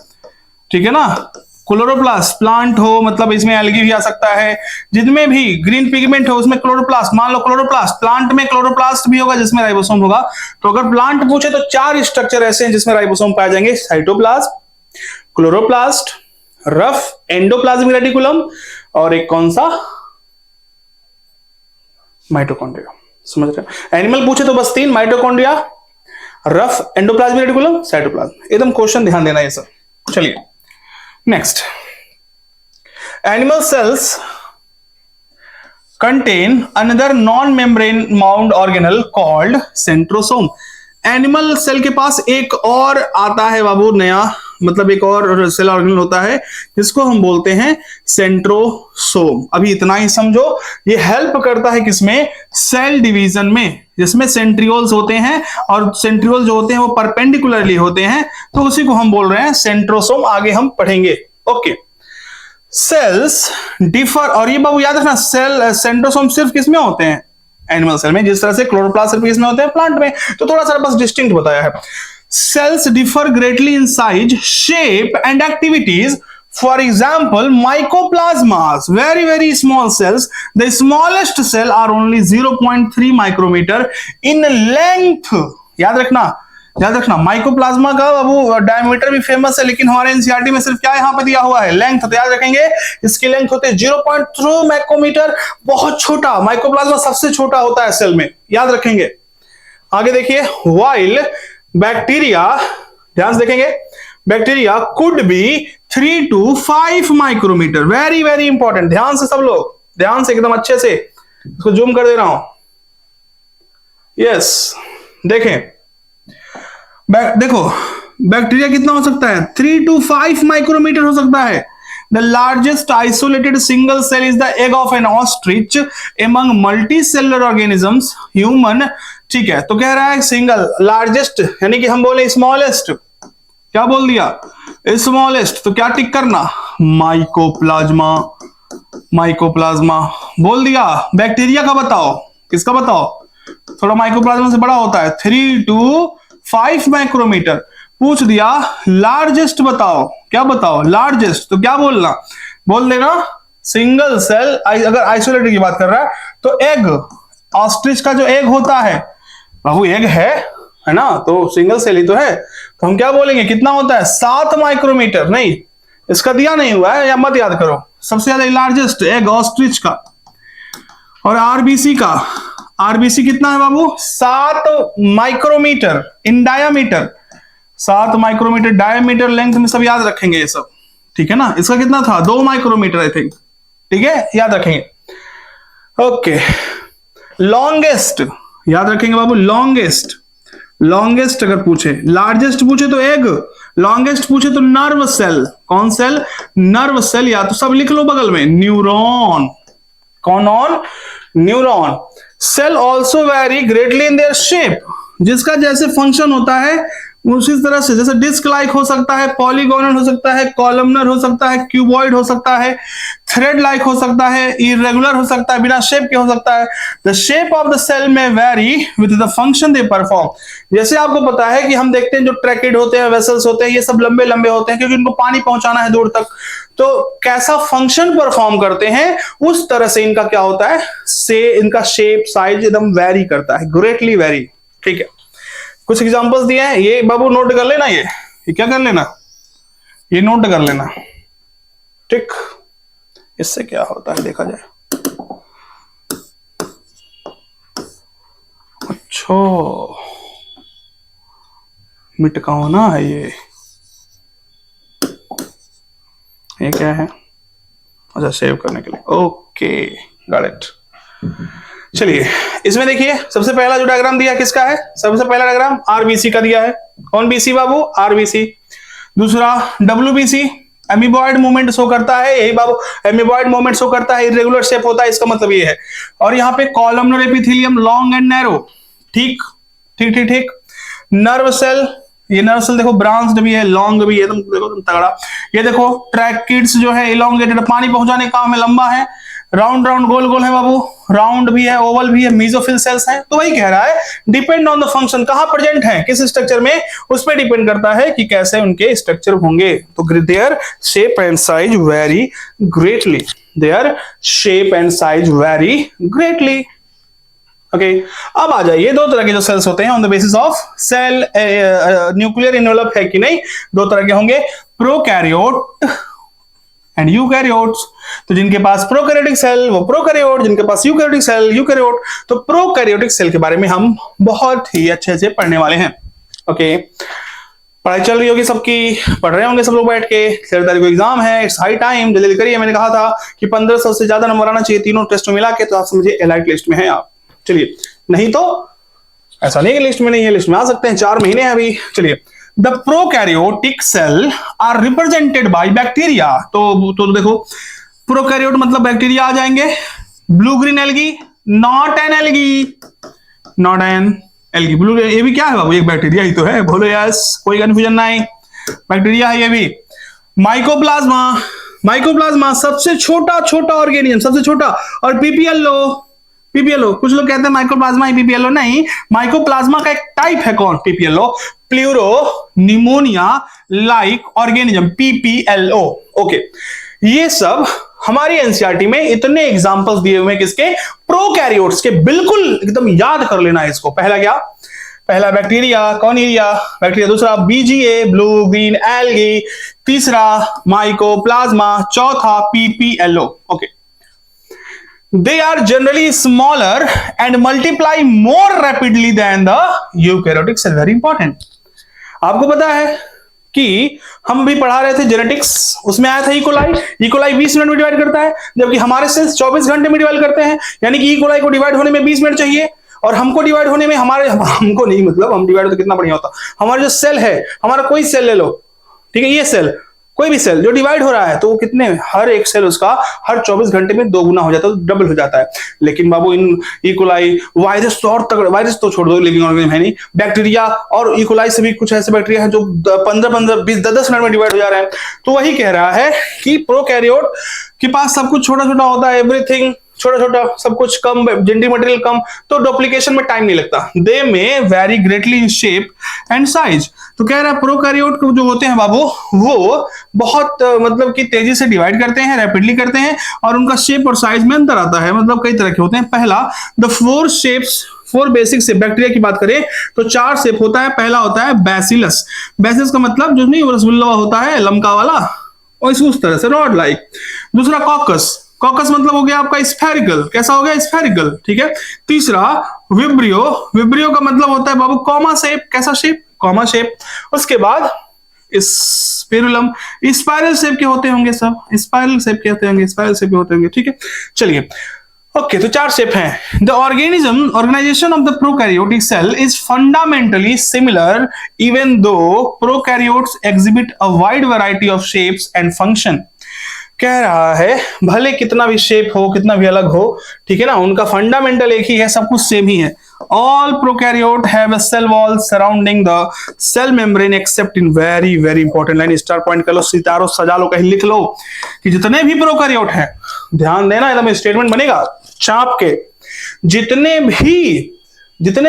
ठीक है ना. क्लोरोप्लास्ट, प्लांट हो मतलब इसमें एल्गी भी आ सकता है, जिनमें भी ग्रीन पिगमेंट हो उसमें क्लोरोप्लास्ट. मान लो क्लोरोप्लास्ट, प्लांट में क्लोरोप्लास्ट भी होगा जिसमें राइबोसोम होगा. तो अगर प्लांट पूछे तो चार स्ट्रक्चर ऐसे हैं जिसमें राइबोसोम पाए जाएंगे, cytoplasm, chloroplast, rough endoplasmic reticulum और एक कौन सा, माइटोकॉन्ड्रिया. समझ रहे हो? एनिमल पूछे तो बस 3, mitochondria, rough endoplasmic reticulum, cytoplasm, एकदम क्वेश्चन ध्यान देना ये सब। चलिए next, animal cells contain another non-membrane mound organelle called centrosome। Animal cell के पास एक और आता है बाबू नया, मतलब एक और सेल ऑर्गेनल होता है जिसको हम बोलते हैं सेंट्रोसोम। अभी इतना ही समझो, ये हेल्प करता है किसमें, सेल डिवीजन में, जिसमें सेंट्रियोल्स होते हैं और सेंट्रियोल जो होते हैं वो परपेंडिकुलरली होते हैं, तो उसी को हम बोल रहे हैं सेंट्रोसोम। आगे हम पढ़ेंगे। ओके, सेल्स डिफर, और ये बाबू याद रखना, सेल सेंट्रोसोम सिर्फ किसमें होते हैं, एनिमल सेल में, जिस तरह से क्लोरोप्लास्ट सिर्फ किसमें होते हैं, प्लांट में। तो थोड़ा सा बस डिस्टिंक्ट बताया है। Cells differ greatly in size, shape and activities. For example, mycoplasmas, very very small cells. The smallest cell are only 0.3 micrometer in length। याद रखना, याद रखना, माइकोप्लाज्मा का बाबू डायमीटर भी फेमस है, लेकिन हमारे एनसीईआरटी में सिर्फ क्या यहाँ पे दिया हुआ है, लेंथ। तो याद रखेंगे इसकी लेंथ होते है 0.3 माइक्रोमीटर, बहुत छोटा। माइकोप्लाज्मा सबसे छोटा होता है सेल में, याद रखेंगे। आगे देखिए, वाइल बैक्टीरिया, ध्यान से देखेंगे, bacteria could be 3 to 5 micrometre. Very very important, ध्यान से सब लोग, ध्यान से एकदम अच्छे से, इसको जूम कर दे रहा हूं। यस, देखें, देखो बैक्टीरिया कितना हो सकता है, 3 to 5 माइक्रोमीटर हो सकता है। The largest isolated single cell is the egg of an ostrich among multicellular organisms human. ठीक है, तो कह रहा है सिंगल, लार्जेस्ट यानी कि हम बोले स्मॉलेस्ट, क्या बोल दिया, स्मॉलेस्ट, तो क्या टिक करना, माइकोप्लाज्मा, माइकोप्लाज्मा बोल दिया। बैक्टीरिया का बताओ, किसका बताओ, थोड़ा माइकोप्लाज्मा से बड़ा होता है, 3 to 5 माइक्रोमीटर। पूछ दिया लार्जेस्ट बताओ, क्या बताओ, लार्जेस्ट, तो क्या बोलना, बोल देना सिंगल सेल। अगर आइसोलेटेड की बात कर रहा है तो एग, ऑस्ट्रिच का जो एग होता है बाबू, एग है ना, तो सिंगल सेल ही तो है, तो हम क्या बोलेंगे, कितना होता है, 7 माइक्रोमीटर। नहीं, इसका दिया नहीं हुआ है, या मत याद करो। सबसे ज्यादा लार्जेस्ट एग ऑस्ट्रिच का। और आरबीसी का, आरबीसी कितना है बाबू, 7 माइक्रोमीटर इन डायामीटर, 7 माइक्रोमीटर डायामीटर लेंथ में, सब याद रखेंगे ये सब, ठीक है ना। इसका कितना था, 2 माइक्रोमीटर आई थिंक, ठीक है, याद रखेंगे। ओके, लॉन्गेस्ट याद रखेंगे बाबू, लॉन्गेस्ट, लॉन्गेस्ट अगर पूछे, लार्जेस्ट पूछे तो एग, लॉन्गेस्ट पूछे तो नर्व सेल। कौन सेल, नर्व सेल, या तो सब लिख लो बगल में, न्यूरॉन। कौन ऑन, neuron. Cell also vary greatly in their shape, जिसका जैसे फंक्शन होता है उसी तरह से, जैसे डिस्क लाइक हो सकता है, पॉलीगोनल हो सकता है, कॉलमनर हो सकता है, क्यूबॉइड हो सकता है, थ्रेड लाइक हो सकता है, इरेगुलर हो सकता है, बिना शेप के हो सकता है। The shape of the cell may vary with the function they perform. जैसे आपको पता है कि हम देखते हैं जो ट्रैकेड होते हैं, वेसल्स होते हैं, ये सब लंबे लंबे होते हैं क्योंकि इनको पानी पहुंचाना है दूर तक, तो कैसा फंक्शन परफॉर्म करते हैं उस तरह से इनका क्या होता है, से इनका शेप साइज एकदम वेरी करता है, ग्रेटली वेरी। ठीक है, कुछ एग्जांपल्स दिए हैं, ये बाबू नोट कर लेना, ये क्या कर लेना, ये नोट कर लेना, ठीक। इससे क्या होता है देखा जाए। अच्छा, मिटकाना है ये क्या है, अच्छा सेव करने के लिए, ओके गॉट इट। चलिए इसमें देखिए, सबसे पहला जो डायग्राम दिया किसका है, सबसे पहला डायग्राम आरबीसी का दिया है। कौन बीसी बाबू, आरबीसी। दूसरा डब्ल्यूबीसी, एमीबॉइड मूवमेंट शो करता है, यही बाबू एमीबॉइड मूवमेंट शो करता है, इरेगुलर शेप होता है, इसका मतलब ये है। और यहाँ पे columnar epithelium long and narrow, ठीक ठीक ठीक ठीक। नर्व सेल, ये नर्व सेल देखो ब्रांच्ड भी है, लॉन्ग भी है, तुम देखो तुम तगड़ा। ये देखो ट्रैकिड्स जो है इलोंगेटेड, पानी पहुंचाने का काम है, लंबा है। राउंड राउंड गोल गोल है बाबू, राउंड भी है, ओवल भी है, मेसोफिल सेल्स हैं। तो वही कह रहा है डिपेंड ऑन द फंक्शन, कहां प्रेजेंट है, किस स्ट्रक्चर में, उस पर डिपेंड करता है कि कैसे उनके स्ट्रक्चर होंगे। तो their shape and size very greatly, their shape and size very greatly. Okay, अब आ जाइए, दो तरह के जो सेल्स होते हैं on the basis of cell nuclear envelope है कि नहीं, दो तरह के होंगे, प्रोकैरियोट एंड यूकैरियोट्स। तो जिनके पास प्रोकैरियोटिक सेल वो प्रोकैरियोट, जिनके पास यूकैरियोटिक सेल यूकैरियोट। तो प्रोकैरियोटिक सेल के बारे में हम बहुत ही अच्छे से पढ़ने वाले हैं। ओके, पढ़ाई चल रही होगी सबकी, पढ़ रहे होंगे सब लोग बैठ के। 13 तारीख को एग्जाम है, इट्स हाई टाइम, जल्दी जल्दी करिए। मैंने कहा था कि 1500 से ज्यादा नंबर आना चाहिए तीनों टेस्ट में मिला के, तो आप समझिए एलाइट लिस्ट में है आप। चलिए, नहीं तो ऐसा नहीं कि लिस्ट में नहीं है, लिस्ट में आ सकते हैं, 4 महीने हैं अभी। चलिए, the prokaryotic cell are represented by bacteria. तो देखो, प्रोकैरियोट मतलब बैक्टीरिया आ जाएंगे। Blue green algae, not an algae, not an algae. Blue, ये भी क्या है बाबू? एक बैक्टीरिया ही तो है, बोलो यस, कोई कंफ्यूजन नहीं, बैक्टीरिया है ये भी। माइकोप्लाज्मा, माइकोप्लाज्मा सबसे छोटा ऑर्गेनिज्म, सबसे छोटा। और पीपीएलओ, पीपीएलओ कुछ लोग कहते हैं माइकोप्लाज्मा ही पीपीएलओ, नहीं, माइकोप्लाज्मा का एक टाइप है। कौन? PPLO, pleuro pneumonia like organism, PPLO. Okay, ये सब हमारी एनसीईआरटी में इतने एग्जांपल्स दिए हुए हैं किसके? प्रोकैरियोट्स के। बिल्कुल एकदम याद कर लेना है इसको। पहला क्या? पहला बैक्टीरिया, कॉर्निरिया बैक्टीरिया। दूसरा बीजीए, ब्लू ग्रीन एल्गी। तीसरा माइकोप्लाज्मा। चौथा PPLO. Okay, they are generally smaller and multiply more rapidly than the eukaryotic cell. Very important. आपको पता है कि हम भी पढ़ा रहे थे जेनेटिक्स, उसमें आया था इकोलाई। इकोलाई 20 मिनट में डिवाइड करता है, जबकि हमारे सेल्स 24 घंटे में डिवाइड करते हैं। यानी कि इकोलाई को डिवाइड होने में 20 मिनट चाहिए, और हमको डिवाइड होने में हमको नहीं, मतलब हम डिवाइड तो कितना बढ़िया होता। हमारा जो सेल है, हमारा कोई सेल ले लो, ठीक है, ये सेल, कोई भी सेल जो डिवाइड हो रहा है, तो वो कितने, हर एक सेल उसका हर 24 घंटे में 2 गुना हो जाता है, डबल हो जाता है। लेकिन बाबू इन इकोलाई, वायरस तो और तगड़ा, वायरस तो छोड़ दो, लिविंग ऑर्गेनिज्म है नहीं, बैक्टीरिया और इकोलाई से भी कुछ ऐसे बैक्टीरिया हैं जो 15-15, 20-10 मिनट में डिवाइड हो जा रहे हैं। तो वही कह रहा है कि प्रोकैरियोट के पास सब कुछ छोटा छोटा होता है, एवरीथिंग छोटा छोटा, सब कुछ कम, जेनेटिक मटेरियल कम, तो डुप्लीकेशन में टाइम नहीं लगता। दे में very greatly in shape and size. तो कह रहा है प्रोकैरियोट जो होते हैं बाबू, वो बहुत मतलब कि तेजी से डिवाइड करते हैं, रैपिडली करते हैं, और उनका शेप और साइज में अंतर आता है। मतलब कई तरह के होते हैं। पहला, the 4 shapes, 4 basic shape. Bacteria की बात करें तो 4 शेप होता है। पहला होता है बैसिलस। बैसिलस का मतलब जो नहीं रसगुल्ला होता है लमका वाला, और उस तरह से रॉड लाइक। दूसरा कॉकस, कॉकस मतलब हो गया आपका स्फेरिकल। कैसा हो गया? स्फेरिकल, ठीक है। तीसरा विब्रियो, विब्रियो का मतलब होता है बाबू कॉमा शेप। कैसा शेप? Comma shape. उसके बाद स्पिरुलम, स्पाइरल शेप के होते होंगे सब, स्पाइरल शेप के होते होंगे, स्पाइरल शेप के होते होंगे, ठीक है। चलिए, ओके, तो 4 शेप हैं। The organisation of the prokaryotic cell is fundamentally similar even though prokaryotes exhibit a wide variety of shapes and function. कह रहा है भले कितना भी शेप हो, कितना भी अलग हो, ठीक है ना, उनका फंडामेंटल एक ही है, सब कुछ सेम ही है। All prokaryote have a cell wall surrounding the cell membrane except in very very important line, star point कर लो, सितारों सजा लो, कहीं लिख लो कि जितने भी प्रोकैरियोट हैं, ध्यान देना, एकदम स्टेटमेंट बनेगा चाप के, जितने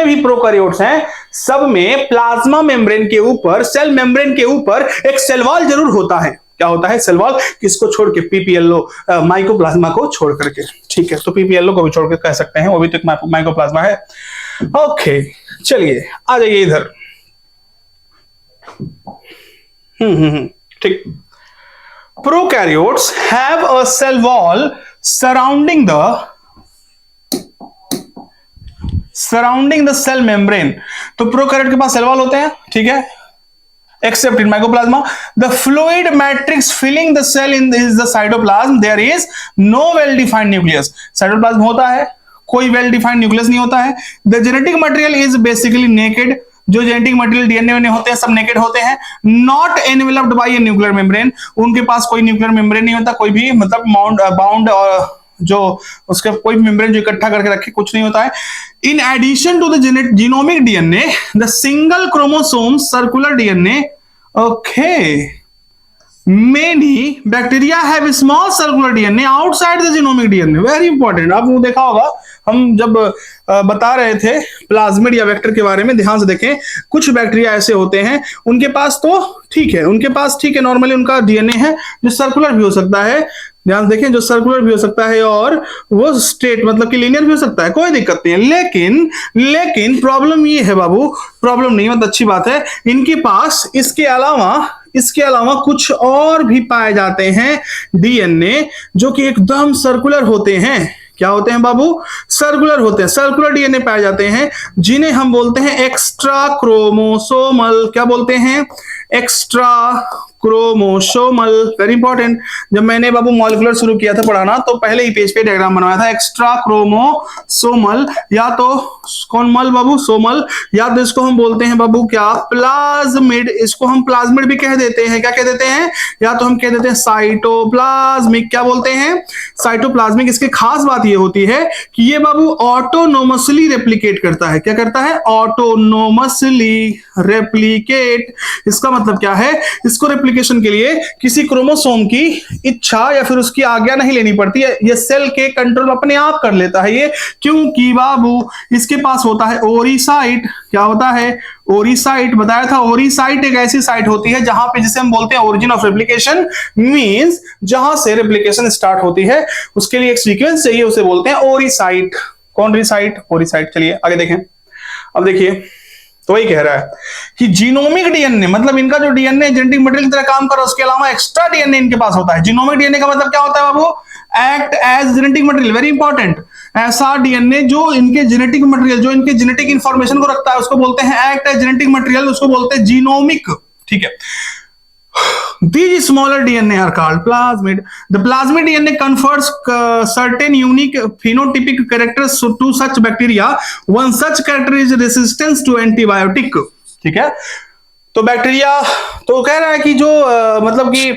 भी प्रोकैरियोट्स हैं, सब में प्लाज्मा मेम्ब्रेन के ऊपर, सेल मेम्ब्रेन के ऊपर एक सेल वॉल जरूर होता है। क्या होता है? Cell wall. किसको छोड़ के? पीपीएलओ, माइकोप्लाज्मा को छोड़ करके, ठीक है। तो पीपीएलओ को भी छोड़ के कह सकते हैं, वो भी तो एक माइकोप्लाज्मा है। ओके, चलिए आ जाइए इधर। ठीक। Prokaryotes have a cell wall surrounding the cell membrane. तो प्रोकैरियोट के पास सेल वॉल होते हैं, ठीक है, except in mycoplasma. The fluid matrix filling the cell is the cytoplasm. There is no well-defined nucleus. Cytoplasm होता है, कोई well-defined nucleus नहीं होता है. The genetic material is basically naked. जो जेनेटिक मटेरियल डीएनए में होते हैं सब नेकेड होते हैं। Not enveloped by a nuclear membrane, उनके पास कोई न्यूक्लियर मेम्ब्रेन नहीं होता, कोई भी मतलब बाउंड और जो उसके कोई मेम्ब्रेन जो इकट्ठा करके रखे, कुछ नहीं होता है। In addition to the genomic DNA, the single chromosome circular DNA, okay, many bacteria have small circular DNA outside the genomic DNA. Very important, आपने देखा होगा हम जब बता रहे थे प्लाज्मिड या वेक्टर के बारे में, ध्यान से देखें, कुछ बैक्टीरिया ऐसे होते हैं उनके पास तो ठीक है, उनके पास ठीक है, नॉर्मली उनका डीएनए है जो सर्कुलर भी हो सकता है, ध्यान देखें, जो सर्कुलर भी हो सकता है और वो स्ट्रेट मतलब कि लीनियर भी हो सकता है, कोई दिक्कत नहीं है। लेकिन प्रॉब्लम ये है बाबू, प्रॉब्लम नहीं मतलब अच्छी बात है, इनके पास इसके अलावा इसके अलावा कुछ और भी पाए जाते हैं डीएनए जो कि एकदम सर्कुलर होते हैं। क्या होते हैं बाबू? सर्कुलर होते हैं। सर्कुलर डीएनए पाए जाते हैं जिन्हें हम बोलते हैं एक्स्ट्रा क्रोमोसोमल। क्या बोलते हैं? Extra chromosomal. Very important. जब मैंने बाबू मॉलिक्यूलर शुरू किया था पढ़ाना तो पहले ही पेज पे डायग्राम बनवाया था। एक्स्ट्रा क्रोमोसोमल या तो कौन मल बाबू? सोमल। या तो इसको हम बोलते हैं बाबू क्या? प्लाज्मिड। इसको हम प्लाज्मिड भी कह देते हैं। क्या कह देते हैं? या तो हम कह देते हैं साइटोप्लाज्मिक। क्या बोलते हैं? साइटोप्लाज्मिक। इसकी खास बात ये होती है कि ये बाबू ऑटोनोमसली रेप्लिकेट करता है। क्या करता है? Autonomously replicate. इसका मतलब क्या है? इसको रेप्लिकेशन के लिए किसी क्रोमोसोम की इच्छा या फिर उसकी आज्ञा नहीं लेनी पड़ती है। ये सेल के कंट्रोल अपने आप कर लेता है ये, क्योंकि बाबू इसके पास होता है ओरिसाइट। क्या होता है? ओरिसाइट। बताया था ओरिसाइट एक ऐसी साइट होती है जहां पे, जिसे हम बोलते हैं ओरिजिन ऑफ रेप्लिकेशन, मींस जहां से रेप्लिकेशन स्टार्ट होती है उसके लिए एक सीक्वेंस चाहिए, उसे बोलते हैं ओरिसाइट। कौन रिसाइट? ओरिसाइट। चलिए आगे देखें। अब देखिए तो वही कह रहा है कि जीनोमिक डीएनए, मतलब इनका जो डीएनए जेनेटिक मटेरियल की तरह काम कर रहा है, उसके अलावा एक्स्ट्रा डीएनए इनके पास होता है। जीनोमिक डीएनए का मतलब क्या होता है बाबू? Act as genetic material. Very important. ऐसा डीएनए जो इनके जेनेटिक मटेरियल, जो इनके जेनेटिक इंफॉर्मेशन को रखता है, उसको बोलते हैं एक्ट एज जेनेटिक मटेरियल, उसको बोलते हैं जीनोमिक। ठीक है। These smaller DNA are called plasmid. The plasmid DNA confers certain unique phenotypic characters to such bacteria. One such character is resistance to antibiotic. ठीक है। तो बैक्टीरिया तो कह रहा है कि जो मतलब कि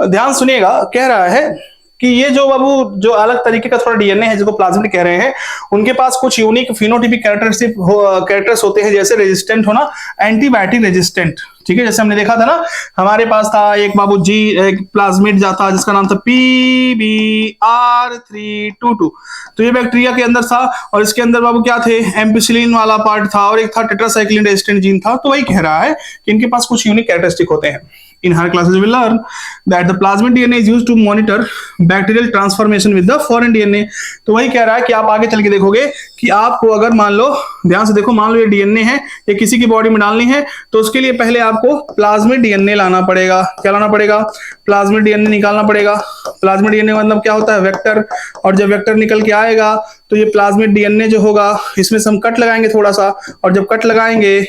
ध्यान सुनिएगा, कह रहा है कि ये जो बाबू जो अलग तरीके का थोड़ा डीएनए है जिसको प्लाज्मिड कह रहे हैं, उनके पास कुछ यूनिक फिनोटिपिक कैरेक्टर्स होते हैं, जैसे रेजिस्टेंट होना, एंटीबायोटिक रेजिस्टेंट। ठीक है। जैसे हमने देखा था ना, हमारे पास था एक बाबू एक प्लाज्मिड जाता जिसका नाम था PBr322। तो ये बैक्टीरिया के अंदर था और इसके अंदर बाबू क्या थे? एम्पिसिलिन वाला पार्ट था और एक था टेट्रासाइक्लिन रेजिस्टेंट जीन था। तो वही कह रहा है कि इनके पास कुछ यूनिक कैरेक्टरिस्टिक होते हैं। In higher classes, we learn that the plasmid DNA is used to monitor bacterial transformation with the foreign DNA. तो वही कह रहा है कि आप आगे चल के देखोगे कि आपको अगर मान लो, ध्यान से देखो, मान लो ये डीएनए है, ये किसी की बॉडी में डालनी है, तो उसके लिए पहले आपको प्लाज्मिड डीएनए लाना पड़ेगा। क्या लाना पड़ेगा? प्लाज्मिड डीएनए निकालना पड़ेगा। प्लाज्मिड डीएनए मतलब क्या होता है? वेक्टर। और जब वेक्टर निकल के आएगा तो ये प्लाज्मिड डीएनए जो होगा, इसमें से हम कट लगाएंगे थोड़ा सा, और जब कट लगाएंगे,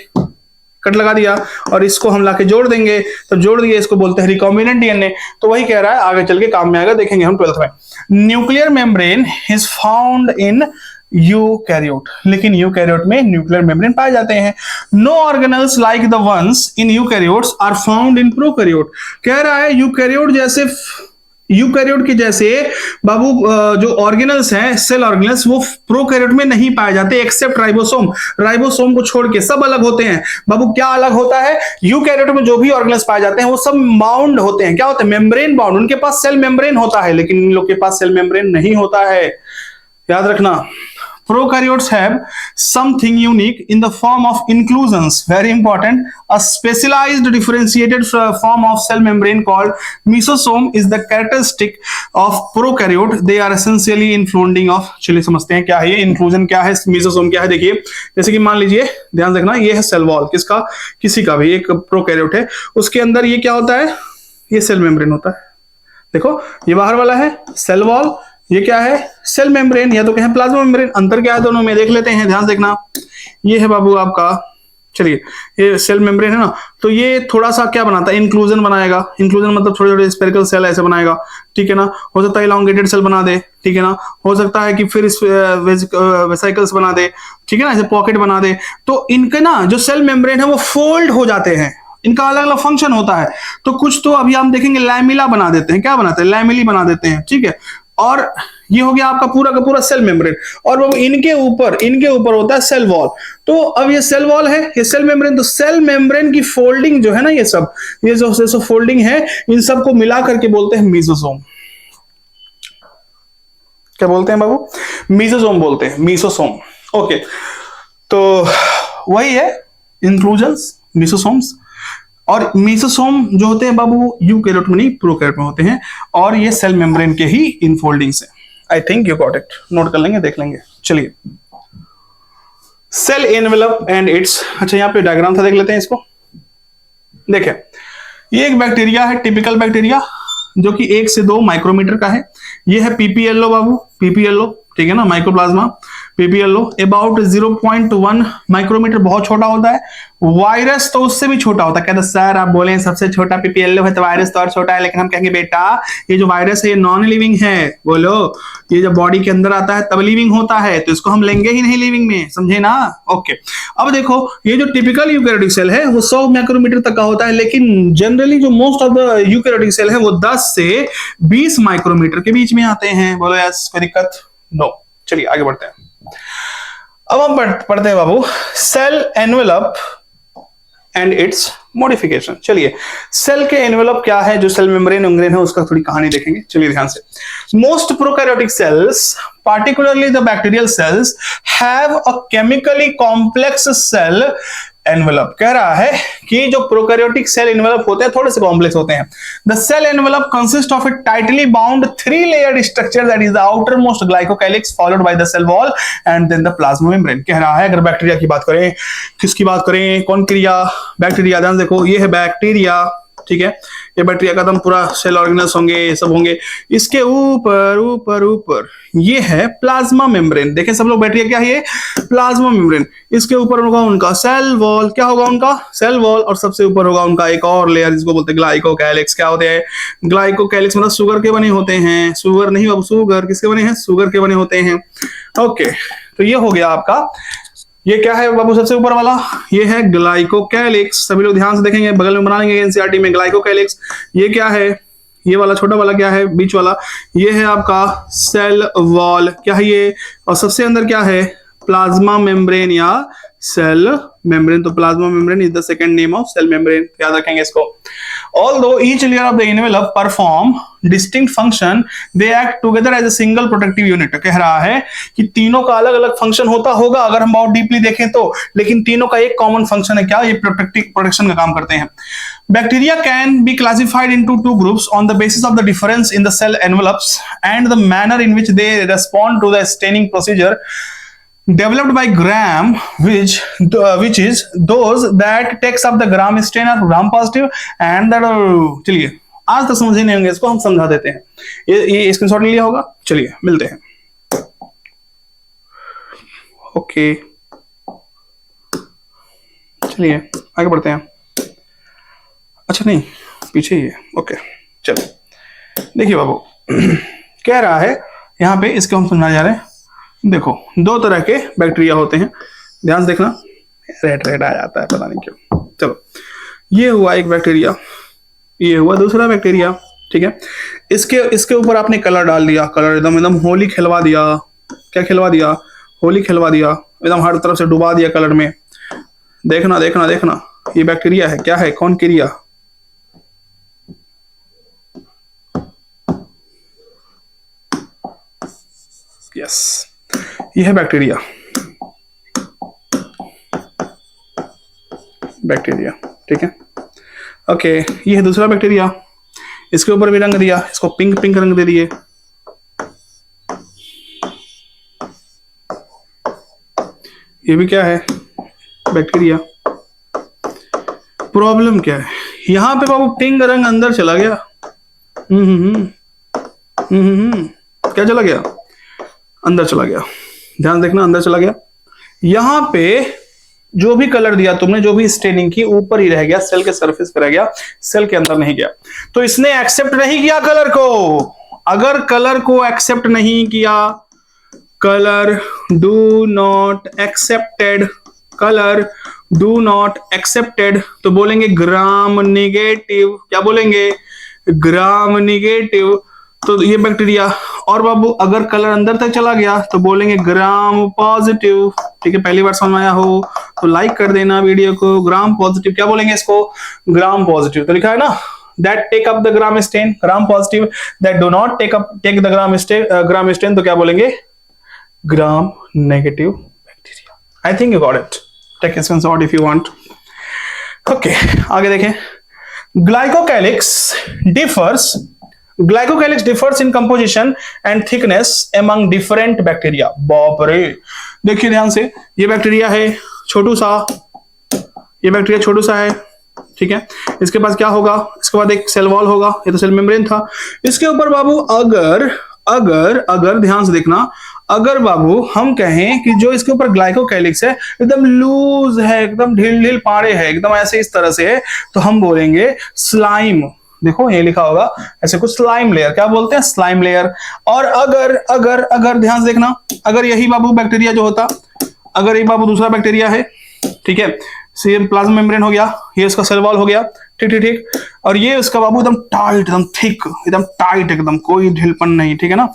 कट लगा दिया और इसको हम लाके जोड़ देंगे, तो जोड़ दिए, इसको बोलते हैं रिकॉम्बिनेंट डीएनए। तो वही कह रहा है, आगे चल के काम में आएगा, देखेंगे हम 12th में। Nuclear membrane is found in eukaryote. लेकिन यूकैरियोट में न्यूक्लियर मेम्ब्रेन पाए जाते हैं। No organelles like the ones in eukaryotes are found in prokaryote. कह रहा है यूकैरियोट जैसे, यूकैरियोट के जैसे बाबू जो ऑर्गेनल्स हैं, सेल ऑर्गेनल्स, वो प्रोकैरियोट में नहीं पाए जाते, एक्सेप्ट राइबोसोम। राइबोसोम को छोड़ के सब अलग होते हैं। बाबू क्या अलग होता है? यूकैरियोट में जो भी ऑर्गेनल्स पाए जाते हैं वो सब बाउंड होते हैं। क्या होते हैं? Membrane bound. उनके पास सेल मेम्ब्रेन होता है, लेकिन इन लोग के पास सेल मेम्ब्रेन नहीं होता है। याद रखना। Prokaryotes have something unique in the form of inclusions. Very important. A specialized differentiated form of cell membrane called mesosome is the characteristic of prokaryote. They are essentially including of, चलिए समझते हैं क्या है ये inclusion, क्या है mesosome, क्या है। देखिए जैसे कि मान लीजिए, ध्यान रखना, ये है सेल वॉल, किसका? किसी का भी, एक प्रोकैरियोट है, उसके अंदर ये क्या होता है? ये सेल मेम्ब्रेन होता है। देखो ये बाहर वाला है सेल वॉल, ये क्या है? सेल मेम्ब्रेन, या तो कहें प्लाज्मा मेम्ब्रेन। अंतर क्या है दोनों में, देख लेते हैं, ध्यान देखना। ये है बाबू आपका, चलिए ये सेल मेम्ब्रेन है ना, तो ये थोड़ा सा क्या बनाता है? इंक्लूजन बनाएगा। इंक्लूजन मतलब छोटे छोटे स्पेरिकल सेल ऐसे बनाएगा। ठीक है ना। हो सकता है इलॉन्गेटेड सेल बना दे। ठीक है ना। हो सकता है कि फिर वेसिकल्स बना दे। ठीक है ना, ऐसे पॉकेट बना दे। तो इनके ना जो सेल मेम्ब्रेन है वो फोल्ड हो जाते हैं। इनका अलग अलग फंक्शन होता है। तो कुछ तो अभी हम देखेंगे लैमिला बना देते हैं। क्या बनाते हैं? लैमिली बना देते हैं। ठीक है। और ये हो गया आपका पूरा का पूरा सेल मेम्ब्रेन, और वो इनके ऊपर होता है सेल वॉल। तो अब ये सेल वॉल है, ये सेल मेम्ब्रेन, तो सेल मेम्ब्रेन की फोल्डिंग जो है ना, ये जो फोल्डिंग है, इन सबको मिला करके बोलते हैं मेसोसोम। क्या बोलते हैं बाबू? मेसोसोम बोलते हैं, मेसोसोम। ओके, तो वही है इंक्लूजन्स, मेसोसोम्स। और मेसोसोम जो होते हैं बाबू यूकैरियोट में नहीं, प्रोकैरियोट में होते हैं, और ये सेल मेम्ब्रेन के ही इनफोल्डिंग्स है। आई think you got it. Note कर लेंगे, देख लेंगे। चलिए, सेल एनवेलप एंड इट्स, अच्छा यहाँ पे डायग्राम था, देख लेते हैं इसको। देखें, ये एक बैक्टीरिया है, टिपिकल बैक्टीरिया, जो कि 1 से 2 माइक्रोमीटर का है। ये है पीपीएलओ बाबू, पीपीएलओ, ठीक है ना, माइक्रोप्लाज्मा पीपीएलओ अबाउट 0.1 माइक्रोमीटर, बहुत छोटा होता है। वायरस तो उससे भी छोटा होता है। कहते सर आप बोले सबसे छोटा पीपीएलओ है तो वायरस तो और छोटा है, लेकिन हम कहेंगे बेटा ये जो वायरस है ये नॉन लिविंग है। बोलो, ये जब बॉडी के अंदर आता है तब लिविंग होता है, तो इसको हम लेंगे ही नहीं लिविंग में, समझे ना। ओके, अब देखो ये जो टिपिकल यूकैरियोटिक सेल है वो 100 माइक्रोमीटर तक का होता है, लेकिन जनरली जो most of the eukaryotic cell है वो 10 से 20 माइक्रोमीटर के बीच में आते हैं। बोलो यस, कोई दिक्कत? नो। चलिए आगे बढ़ते हैं। अब हम पढ़ते हैं बाबू cell envelope and its modification. चलिए सेल के एनवेलप क्या है, जो सेल मेम्ब्रेन है उसका थोड़ी कहानी देखेंगे। चलिए ध्यान से। Most prokaryotic cells, particularly the bacterial cells, have a chemically complex cell envelope। कह रहा है कि जो प्रोकैरियोटिक सेल एनवेलप होते हैं थोड़े से कॉम्प्लेक्स होते हैं। The cell envelope consists of a tightly bound 3-layered structure that is the outermost glycocalyx followed by the cell wall and then the plasma membrane। कह रहा है अगर बैक्टीरिया की बात करें, किसकी बात करें, कौन क्रिया, बैक्टीरिया। ध्यान देखो, ये है बैक्टीरिया, ठीक है, ये बैक्टीरिया का दम पूरा सेल ऑर्गेनल्स होंगे, सब होंगे। इसके ऊपर ऊपर ऊपर ये है प्लाज्मा मेम्ब्रेन। देखें सब लोग, बैक्टीरिया क्या है ये, प्लाज्मा मेम्ब्रेन। इसके ऊपर होगा उनका सेल वॉल, क्या होगा उनका, सेल वॉल, और सबसे ऊपर होगा उनका एक और लेयर जिसको बोलते हैं ग्लाइकोकैलिक्स। क्या होते हैं ग्लाइकोकैलिक्स, मतलब शुगर के बने होते हैं। शुगर नहीं बाबू, शुगर किसके बने हैं, शुगर के बने होते हैं। ओके, तो ये हो गया आपका, ये क्या है बाबू सबसे ऊपर वाला, ये है ग्लाइकोकैलिक्स। सभी लोग ध्यान से देखेंगे, बगल में बना लेंगे एनसीईआरटी में ग्लाइकोकैलिक्स। ये क्या है, ये वाला छोटा वाला क्या है, बीच वाला, ये है आपका सेल वॉल, क्या है ये, और सबसे अंदर क्या है, प्लाज्मा मेम्ब्रेन या सेल मेम्ब्रेन। तो plasma membrane is the second name of cell membrane, याद रखेंगे इसको। Although each layer of the envelope perform distinct function, they act together as a single protective unit। कह रहा है कि तीनों का अलग अलग फंक्शन होता होगा अगर हम बहुत डीपली देखें तो, लेकिन तीनों का एक कॉमन फंक्शन है, क्या, ये प्रोटेक्शन का काम करते हैं। Bacteria can be classified into 2 groups on the basis of the difference in the cell envelopes and the manner in which they respond to the staining procedure developed by Gram, which is those that takes up the Gram stain are Gram positive and that चलिए आज तक समझे नहीं होंगे, इसको हम समझा देते हैं। ये स्क्रीनशॉट लिया होगा। चलिए मिलते हैं। ओके, चलिए आगे बढ़ते हैं। अच्छा नहीं, पीछे ही है। ओके चलिए, देखिए बाबू कह रहा है यहाँ पे, इसको हम समझाने जा रहे हैं। देखो 2 तरह के बैक्टीरिया होते हैं, ध्यान से देखना। रेड आ जाता है पता नहीं क्यों। चलो, ये हुआ एक बैक्टीरिया, ये हुआ दूसरा बैक्टीरिया, ठीक है। इसके ऊपर आपने कलर डाल दिया, कलर एकदम होली खिलवा दिया। क्या खिलवा दिया, होली खिलवा दिया, एकदम हर तरफ से डुबा दिया कलर में। देखना देखना देखना, ये बैक्टीरिया है, क्या है, कौन क्रिया, यस ये है बैक्टीरिया, बैक्टीरिया, ठीक है। ओके, ये है दूसरा बैक्टीरिया, इसके ऊपर भी रंग दिया, इसको पिंक पिंक रंग दे दिए। ये भी क्या है, बैक्टीरिया। प्रॉब्लम क्या है, यहां पे बाबू पिंक रंग अंदर चला गया। क्या चला गया, अंदर चला गया। ध्यान देखना, अंदर चला गया। यहां पे जो भी कलर दिया तुमने, जो भी स्टेनिंग की, ऊपर ही रह गया, सेल के सरफेस पे रह गया, सेल के अंदर नहीं गया। तो इसने एक्सेप्ट नहीं किया कलर को। अगर कलर को एक्सेप्ट नहीं किया, colour do not accepted, colour do not accepted, तो बोलेंगे ग्राम निगेटिव। क्या बोलेंगे, ग्राम निगेटिव। तो ये बैक्टीरिया। और बाबू अगर कलर अंदर तक चला गया तो बोलेंगे ग्राम पॉजिटिव। ठीक है, पहली बार समझ आया हो तो लाइक कर देना वीडियो को। ग्राम पॉजिटिव, क्या बोलेंगे इसको, ग्राम पॉजिटिव। तो लिखा है ना, that take up the gram stain, gram positive, that do not take the gram stain, तो क्या बोलेंगे, gram negative bacteria। I think you got it. Take a screenshot if you want. Okay, आगे देखें। Glycocalyx differs in composition and thickness among different bacteria। बाप रे, देखिए ध्यान से, ये बैक्टीरिया है छोटू सा, ये बैक्टीरिया छोटू सा है, ठीक है। इसके पास क्या होगा, इसके बाद एक सेल वॉल होगा, ये तो सेल मेम्ब्रेन था। इसके ऊपर बाबू अगर अगर अगर ध्यान से देखना, अगर बाबू हम कहें कि जो इसके ऊपर ग्लाइकोकैलिक्स है एकदम लूज है, एकदम ढील ढील पाड़े है, एकदम ऐसे इस तरह से है, तो हम बोलेंगे स्लाइम। देखो ये लिखा होगा ऐसे कुछ, स्लाइम लेयर, क्या बोलते हैं, स्लाइम लेयर। और अगर अगर अगर ध्यान से देखना, अगर यही बाबू बैक्टीरिया जो होता, अगर ये बाबू दूसरा बैक्टीरिया है, ठीक है, ये प्लाज्मा मेम्ब्रेन हो गया, ये इसका सेल वॉल हो गया, ठीक ठीक ठीक, और ये इसका बाबू एकदम टाइट, एकदम थिक, एकदम टाइट, एकदम कोई ढीलपन नहीं, ठीक है ना,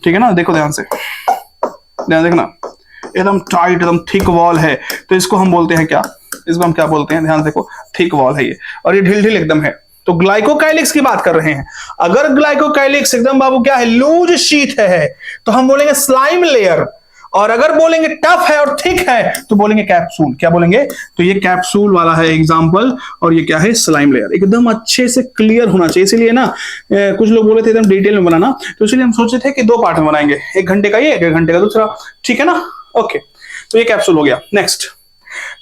ठीक है ना। देखो ध्यान से, ध्यान देखना, एकदम टाइट, एकदम थिक वॉल है, तो इसको हम बोलते हैं क्या, इसको हम क्या बोलते हैं, ध्यान देखो, थिक वॉल है ये, और ये ढील ढील एकदम है, तो ग्लाइकोकाइलिक्स की बात कर रहे हैं। अगर ग्लाइकोकाइलिक्स एकदम बाबू क्या है, लूज शीट है, तो हम बोलेंगे स्लाइम लेयर, और अगर बोलेंगे टफ है और थिक है तो बोलेंगे कैप्सूल। क्या बोलेंगे, तो ये कैप्सूल वाला है एग्जांपल, और ये क्या है, स्लाइम लेयर। एकदम अच्छे से क्लियर होना चाहिए, इसीलिए ना कुछ लोग बोले थे एकदम डिटेल में बनाना, तो इसलिए हम सोचे थे कि 2 पार्ट में बनाएंगे, 1 घंटे का ये, 1 घंटे का दूसरा, ठीक है ना। ओके, तो ये कैप्सूल हो गया। Next,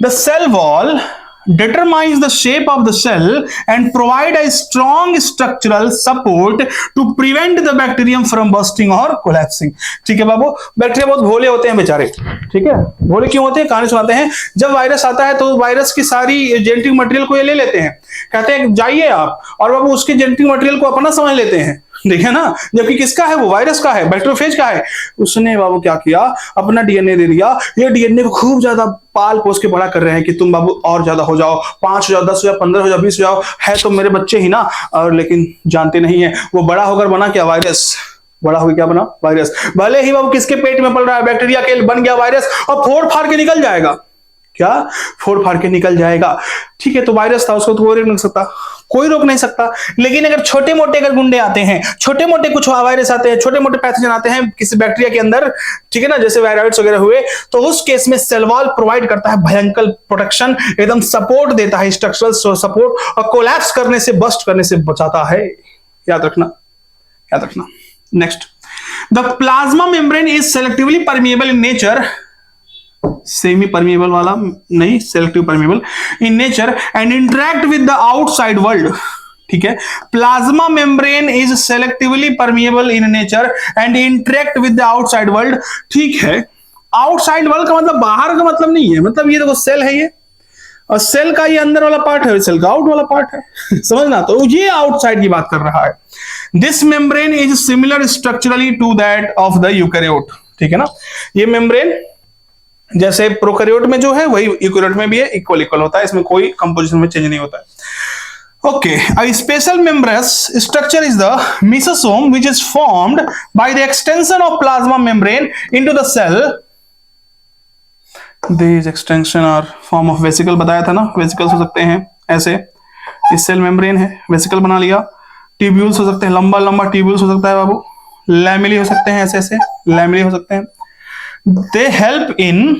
the cell wall determines the shape of the cell and provide a strong structural support to prevent the bacterium from bursting or collapsing। ठीक है बाबू, बैक्टीरिया बहुत भोले होते हैं बेचारे, ठीक है, भोले क्यों होते हैं, कहानी सुनाते हैं। जब वायरस आता है तो वायरस की सारी जेनेटिक मटेरियल को ये ले लेते हैं, कहते हैं जाइए आप, और बाबू उसके जेनेटिक मटेरियल को अपना समझ लेते हैं, देखिए ना, जबकि किसका है वो, वायरस का है, बैक्टीरियोफेज का है। उसने बाबू क्या किया, अपना डीएनए दे दिया, ये डीएनए को खूब ज्यादा पाल पोस के बड़ा कर रहे हैं कि तुम बाबू और ज्यादा हो जाओ, 5 हो जाओ, 10 हो जाओ, 15 हो जाओ, 20 हो जाओ, है तो मेरे बच्चे ही ना, और लेकिन जानते नहीं है वो बड़ा होकर बना क्या, वायरस। बड़ा होकर क्या बना, वायरस। भले ही बाबू किसके पेट में पल रहा है, बैक्टीरिया के, बन गया वायरस, और फोड़ फाड़ के निकल जाएगा। क्या, फोड़ फाड़ के निकल जाएगा, ठीक है। तो वायरस था, उसको तो कोई रोक नहीं सकता, कोई रोक नहीं सकता। लेकिन अगर छोटे मोटे अगर गुंडे आते हैं, छोटे मोटे कुछ वायरस आते हैं, छोटे मोटे पैथोजन आते हैं किसी बैक्टीरिया के अंदर, ठीक है ना, जैसे वायरॉइड्स वगैरह हुए, तो उस केस में सेल वॉल प्रोवाइड करता है भयंकर प्रोटेक्शन, एकदम सपोर्ट देता है, स्ट्रक्चरल सपोर्ट, और कोलैप्स करने से, बस्ट करने से बचाता है। याद रखना, याद रखना। Next, the plasma membrane is selectively permeable in nature, semi permeable वाला नहीं, selective permeable in nature and interact with the outside world. ठीक है, plasma membrane is selectively permeable in nature and interact with the outside world. ठीक है, outside world का मतलब बाहर का मतलब नहीं है, मतलब ये देखो सेल है ये, और सेल का ये अंदर वाला पार्ट है, सेल का आउट वाला पार्ट है समझना, तो ये आउटसाइड की बात कर रहा है। This membrane is similar structurally to that of the eukaryote. ठीक है ना, ये मेम्ब्रेन जैसे प्रोकैरियोट में जो है वही यूकैरियोट में भी है, इक्वल इक्वल होता है, इसमें कोई कंपोजिशन में चेंज नहीं होता है। Okay, a special membranous structure is the mesosome which is formed by the extension of plasma membrane into the cell. These extension are form of vesicle, बताया था ना, वेसिकल्स हो सकते हैं ऐसे, इस सेल मेम्ब्रेन है, वेसिकल बना लिया, ट्यूब्यूल्स हो सकते हैं, लंबा लंबा ट्यूब्यूल्स हो सकता है बाबू, लैमेली हो सकते हैं, ऐसे ऐसे लैमेली हो सकते हैं। दे हेल्प इन,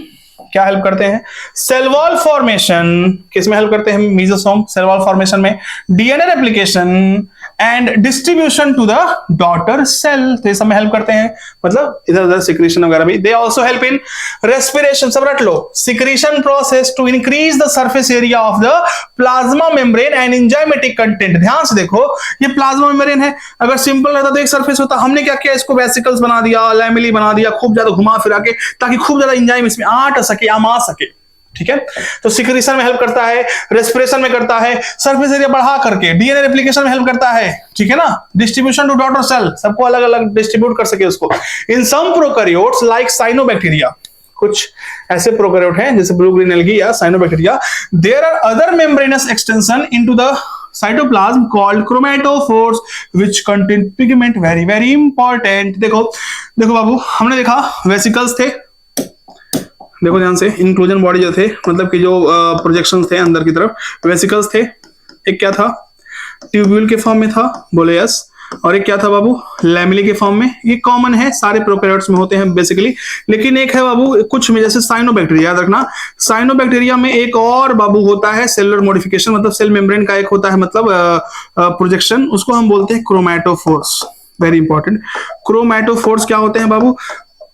क्या हेल्प करते हैं, सेल वॉल फॉर्मेशन, किसमें हेल्प करते हैं, मेसोसोम, सेल वॉल फॉर्मेशन में, DNA replication and distribution to the daughter cell, तो ये सब में हेल्प करते हैं, मतलब इधर उधर सिक्रीशन वगैरह भी। They also help in respiration, सब रट लो, secretion process to increase the surface area of the plasma membrane and enzymatic content. ध्यान से देखो, ये प्लाज्मा मेम्ब्रेन है, अगर सिंपल रहता तो एक सरफेस होता, हमने क्या किया, इसको वेसिकल्स बना दिया, लैमेली बना दिया, खूब ज्यादा घुमा फिरा के, ताकि खूब ज्यादा एंजाइम इसमें आट सके, आमा सके। ठीक है, तो सिक्रीशन में हेल्प करता है, रेस्पिरेशन में करता है, सरफेस एरिया बढ़ा करके, डीएनए रेप्लिकेशन में हेल्प करता है, ठीक है ना, डिस्ट्रीब्यूशन टू डॉटर सेल, सबको अलग अलग डिस्ट्रीब्यूट कर सके उसको। In some prokaryotes like cyanobacteria, कुछ ऐसे प्रोकैरियोट हैं जैसे ब्लू ग्रीन एल्गी या cyanobacteria, there are other membranous extension into the cytoplasm called chromatophores which contain pigment, very very important। देखो देखो बाबू, हमने देखा वेसिकल्स थे, देखो ध्यान से, इंक्लूजन बॉडी जो थे, मतलब कि जो प्रोजेक्शंस थे अंदर की तरफ, वेसिकल्स थे, एक क्या था, ट्यूब्यूल के फॉर्म में था, बोले यस, और एक क्या था बाबू, लैमेली के फॉर्म में। ये कॉमन है, सारे प्रोकैरियोट्स में होते हैं बेसिकली, लेकिन एक है बाबू कुछ में, जैसे साइनोबैक्टीरिया, याद रखना, साइनोबैक्टीरिया में एक और बाबू होता है सेलुलर मॉडिफिकेशन, मतलब सेल मेम्ब्रेन का एक होता है, मतलब प्रोजेक्शन, उसको हम बोलते हैं क्रोमैटोफोर्स, वेरी इंपॉर्टेंट। क्रोमैटोफोर्स क्या होते हैं बाबू,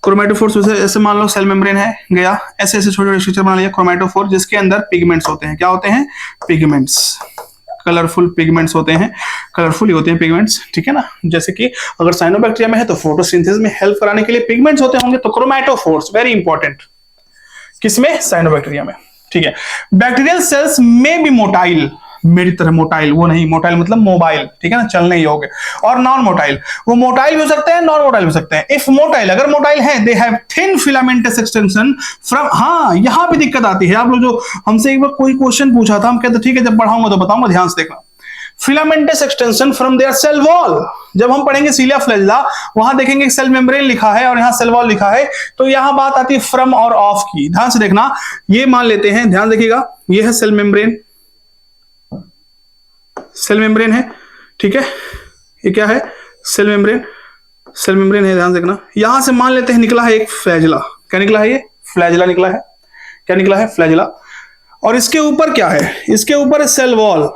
क्रोमैटोफोर्स ऐसे मान लो सेल मेम्ब्रेन है गया, ऐसे ऐसे छोटे छोटे स्ट्रक्चर बना लिया क्रोमैटोफोर, जिसके अंदर पिगमेंट्स होते हैं, क्या होते हैं, पिगमेंट्स, कलरफुल पिगमेंट्स होते हैं, कलरफुल ही होते हैं पिगमेंट्स, ठीक है ना। जैसे कि अगर साइनोबैक्टीरिया में है तो फोटोसिंथेसिस में हेल्प कराने के लिए पिगमेंट्स होते होंगे, तो क्रोमैटोफोर्स वेरी इंपॉर्टेंट किसमें, साइनोबैक्टीरिया में, ठीक है। बैक्टीरियल सेल्स में बी मोटाइल, मेरी तरह मोटाइल वो नहीं, मोटाइल मतलब मोबाइल, ठीक है ना, चलने योग्य, और नॉन मोटाइल, वो मोटाइल भी हो सकते हैं नॉन मोटाइल हो सकते हैं। इफ मोटाइल, अगर मोटाइल है, they have thin filamentous extension from, हाँ यहां पे दिक्कत आती है। आप लोग जो हमसे एक बार कोई क्वेश्चन पूछा था, हम कहते ठीक है जब पढ़ाऊंगा तो बताऊंगा, ध्यान से देखना। Filamentous extension from their cell wall, जब हम पढ़ेंगे सीलिया फ्लैजिला, वहां देखेंगे सेल मेम्ब्रेन लिखा है और यहां सेल वॉल लिखा है, तो यहां बात आती है फ्रॉम और ऑफ की। ध्यान से देखना, ये मान लेते हैं, ध्यान देखिएगा, ये है सेल मेम्ब्रेन, सेल मेम्ब्रेन है, ठीक है, ये क्या है, सेल मेम्ब्रेन, सेल मेम्ब्रेन है, ध्यान देखना। यहां से मान लेते हैं निकला है एक फ्लैजिला, क्या निकला है, ये फ्लैजिला निकला है, क्या निकला है, फ्लैजिला। और इसके ऊपर क्या है, इसके ऊपर है सेल वॉल,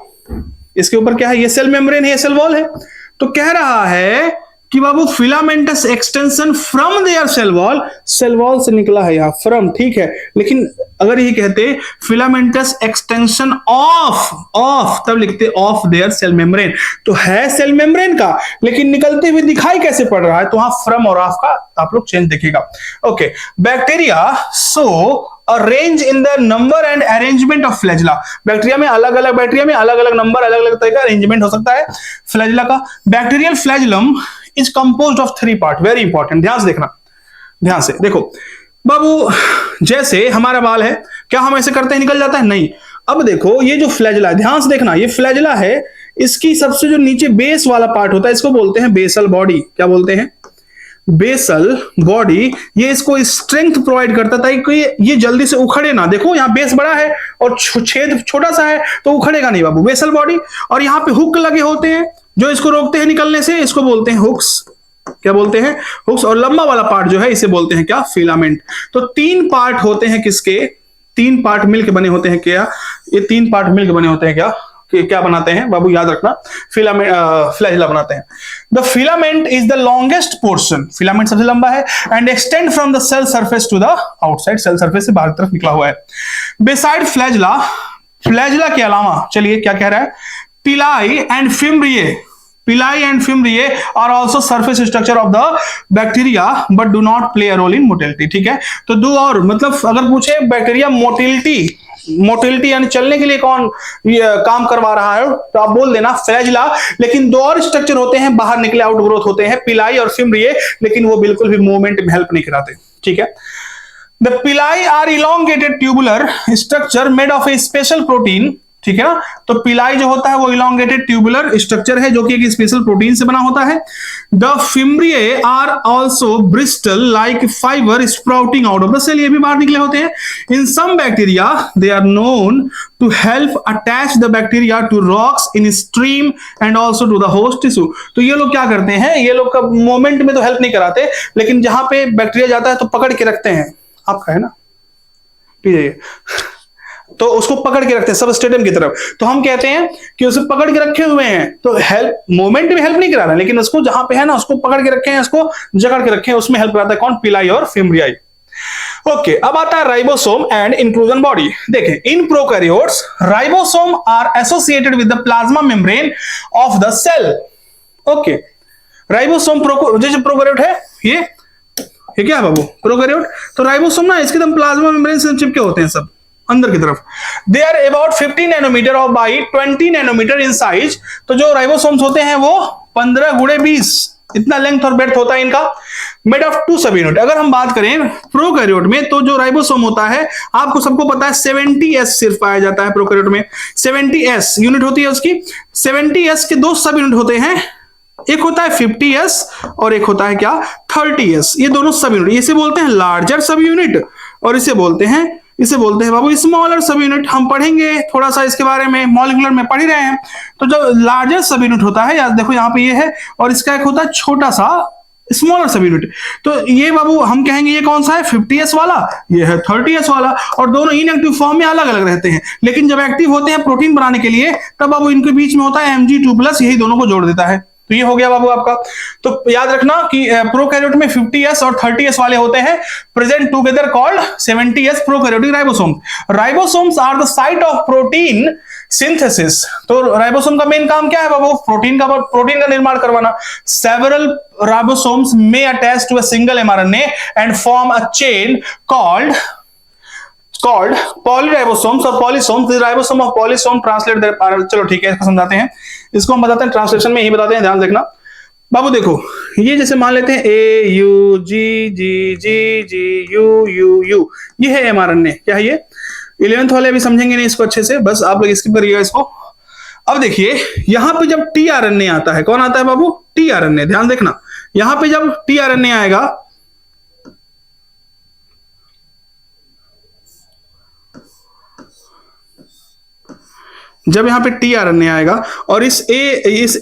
इसके ऊपर क्या है, ये सेल मेम्ब्रेन है, ये सेल वॉल है। तो कह रहा है कि बाबू filamentous extension from their cell wall, cell wall से निकला है यहां फ्रॉम, ठीक है। लेकिन अगर ये कहते फिलामेंटस एक्सटेंशन ऑफ तब लिखते ऑफ देयर सेल मेम्ब्रेन, तो है सेल मेम्ब्रेन का, लेकिन निकलते हुए दिखाई कैसे पड़ रहा है, तो वहां फ्रॉम और ऑफ का आप लोग चेंज देखिएगा। Okay, bacteria so a range in the number and arrangement of flagella, bacteria में अलग अलग, बैक्टीरिया में अलग अलग नंबर, अलग अलग तरह का अरेंजमेंट हो सकता है फ्लैजिला का। Bacterial flagellum is composed of 3 part, very important, ध्यान से देखना, ध्यान से देखो बाबू। जैसे हमारा बाल है, क्या हम ऐसे करते हैं निकल जाता है, नहीं। अब देखो ये जो फ्लैजिला है, ध्यान से देखना, ये फ्लैजिला है, इसकी सबसे जो नीचे बेस वाला पार्ट होता है, इसको बोलते हैं बेसल बॉडी, क्या बोलते हैं, बेसल बॉडी। ये इसको स्ट्रेंथ प्रोवाइड करता था कि ये जल्दी से उखड़े ना, देखो यहाँ बेस बड़ा है और छेद छोटा सा है, तो उखड़ेगा नहीं बाबू, बेसल बॉडी। और यहाँ पे हुक लगे होते हैं जो इसको रोकते हैं निकलने से, इसको बोलते हैं हुक्स, क्या बोलते हैं, हुक्स। और लंबा वाला पार्ट जो है इसे बोलते हैं क्या, फिलामेंट। तो 3 पार्ट होते हैं किसके, 3 पार्ट मिलकर बने होते हैं क्या, ये 3 पार्ट मिलकर बने होते हैं क्या बनाते हैं बाबू, याद रखना, फिलामेंट, फ्लैजिला बनाते हैं। The filament is the longest portion, filament सबसे लंबा है, and extend from the cell surface to the outside, cell surface से बाहर की तरफ निकला हुआ है। बिसाइड फ्लैजिला, फ्लैजिला के अलावा चलिए क्या कह रहा है, पिलाई and fimbriae, pili and fimbriae are also surface structure of the bacteria but do not play a role in motility, ठीक है। तो दो और, मतलब अगर पूछे बैक्टीरिया मोटिलिटी यानी चलने के लिए कौन काम करवा रहा है, तो आप बोल देना फ्लैजिला। लेकिन 2 और स्ट्रक्चर होते हैं बाहर निकले, आउट ग्रोथ होते हैं, पिलाई और फिम्ब्रिये, लेकिन वो बिल्कुल भी मूवमेंट में हेल्प नहीं कराते, ठीक है। The pili are elongated tubular structure made of a special protein, ठीक है ना। तो पिलाई जो होता है वो इलोंगेटेड ट्यूबुलर स्ट्रक्चर है जो कि एक स्पेशल प्रोटीन से बना होता है। The fimbriae are also bristle like fibre sprouting out of the cell, ये भी बाहर निकले होते हैं। In some bacteria they are known to help attach the bacteria to rocks in stream and also to the host tissue. तो ये लोग क्या करते हैं, ये लोग का मूवमेंट में तो हेल्प नहीं कराते, लेकिन जहां पे बैक्टीरिया जाता है तो पकड़ के रखते हैं, आपका है ना, पीजिए, तो उसको पकड़ के रखते हैं सब स्टेडियम की तरफ। तो हम कहते हैं कि उसे पकड़ के रखे हुए हैं, तो हेल्प, मूवमेंट में हेल्प नहीं करा रहा, लेकिन उसको जहां पे है ना उसको पकड़ के रखे हैं, उसको जकड़ के रखे हैं, उसमें हेल्प कराता है कौन, पिलाई और फिम्ब्रियाई। ओके, अब आता है राइबोसोम एंड इंक्लूजन बॉडी। देखें, in prokaryotes ribosome are associated with the plasma membrane of the cell. Okay, ribosome जैसे प्रोकैरियोट है, ये क्या है बाबू, प्रोकैरियोट। तो राइबोसोम ना इसके एकदम प्लाज्मा मेम्ब्रेन से चिपके होते हैं सब अंदर की तरफ। दे आर अबाउट 50 नैनोमीटर और बाई 20 नैनोमीटर इन साइज। तो जो राइबोसोम्स होते हैं वो 15 × 20 इतना लेंथ और ब्रेड्थ होता है इनका। मेड ऑफ 2 सब यूनिट। अगर हम बात करें प्रोकैरियोट में, तो जो राइबोसोम होता है आपको सबको पता है 70S सिर्फ पाया जाता है प्रोकैरियोट में, 70S यूनिट होती है उसकी। 70S के 2 सब यूनिट होते हैं, एक होता है 50S और एक होता है क्या, 30S। ये दोनों सब यूनिट, इसे बोलते हैं लार्जर सब यूनिट और इसे बोलते हैं बाबू स्मॉलर सब यूनिट। हम पढ़ेंगे थोड़ा सा इसके बारे में, मॉलिक्यूलर में पढ़ ही रहे हैं। तो जो लार्जर सब यूनिट होता है, याद देखो यहाँ पे ये है, और इसका एक होता है छोटा सा स्मॉलर सब यूनिट। तो ये बाबू हम कहेंगे ये कौन सा है, 50S वाला, ये है 30S वाला। और दोनों इनएक्टिव फॉर्म में अलग अलग रहते हैं, लेकिन जब एक्टिव होते हैं प्रोटीन बनाने के लिए, तब बाबू इनके बीच में होता है Mg2+, यही दोनों को जोड़ देता है। तो ये हो गया बाबू आपका। तो याद रखना कि प्रोकैरियोट में 50s और 30s वाले होते हैं, present together called 70s prokaryotic ribosome. Ribosomes are the site of protein synthesis. तो राइबोसोम का मेन काम क्या है बाबू? प्रोटीन का निर्माण करवाना। Several ribosomes may attach to a single mRNA and form a chain called polyribosome और polysomes। The ribosome of polysome translate their, चलो ठीक है, इसको समझाते हैं, इसको हम बताते हैं ट्रांसलेशन में, यही बताते हैं, ध्यान देखना बाबू। देखो ये जैसे मान लेते हैं AUGGGGUUU, ये है mRNA, क्या है ये? 11th वाले अभी समझेंगे नहीं इसको अच्छे से, बस आप लोग स्किप करिएगा इसको। अब देखिए यहां पे जब tRNA आता है, कौन आता है बाबू? tRNA। ध्यान देखना, यहां पे जब tRNA आएगा, जब यहां पे tRNA आएगा और इस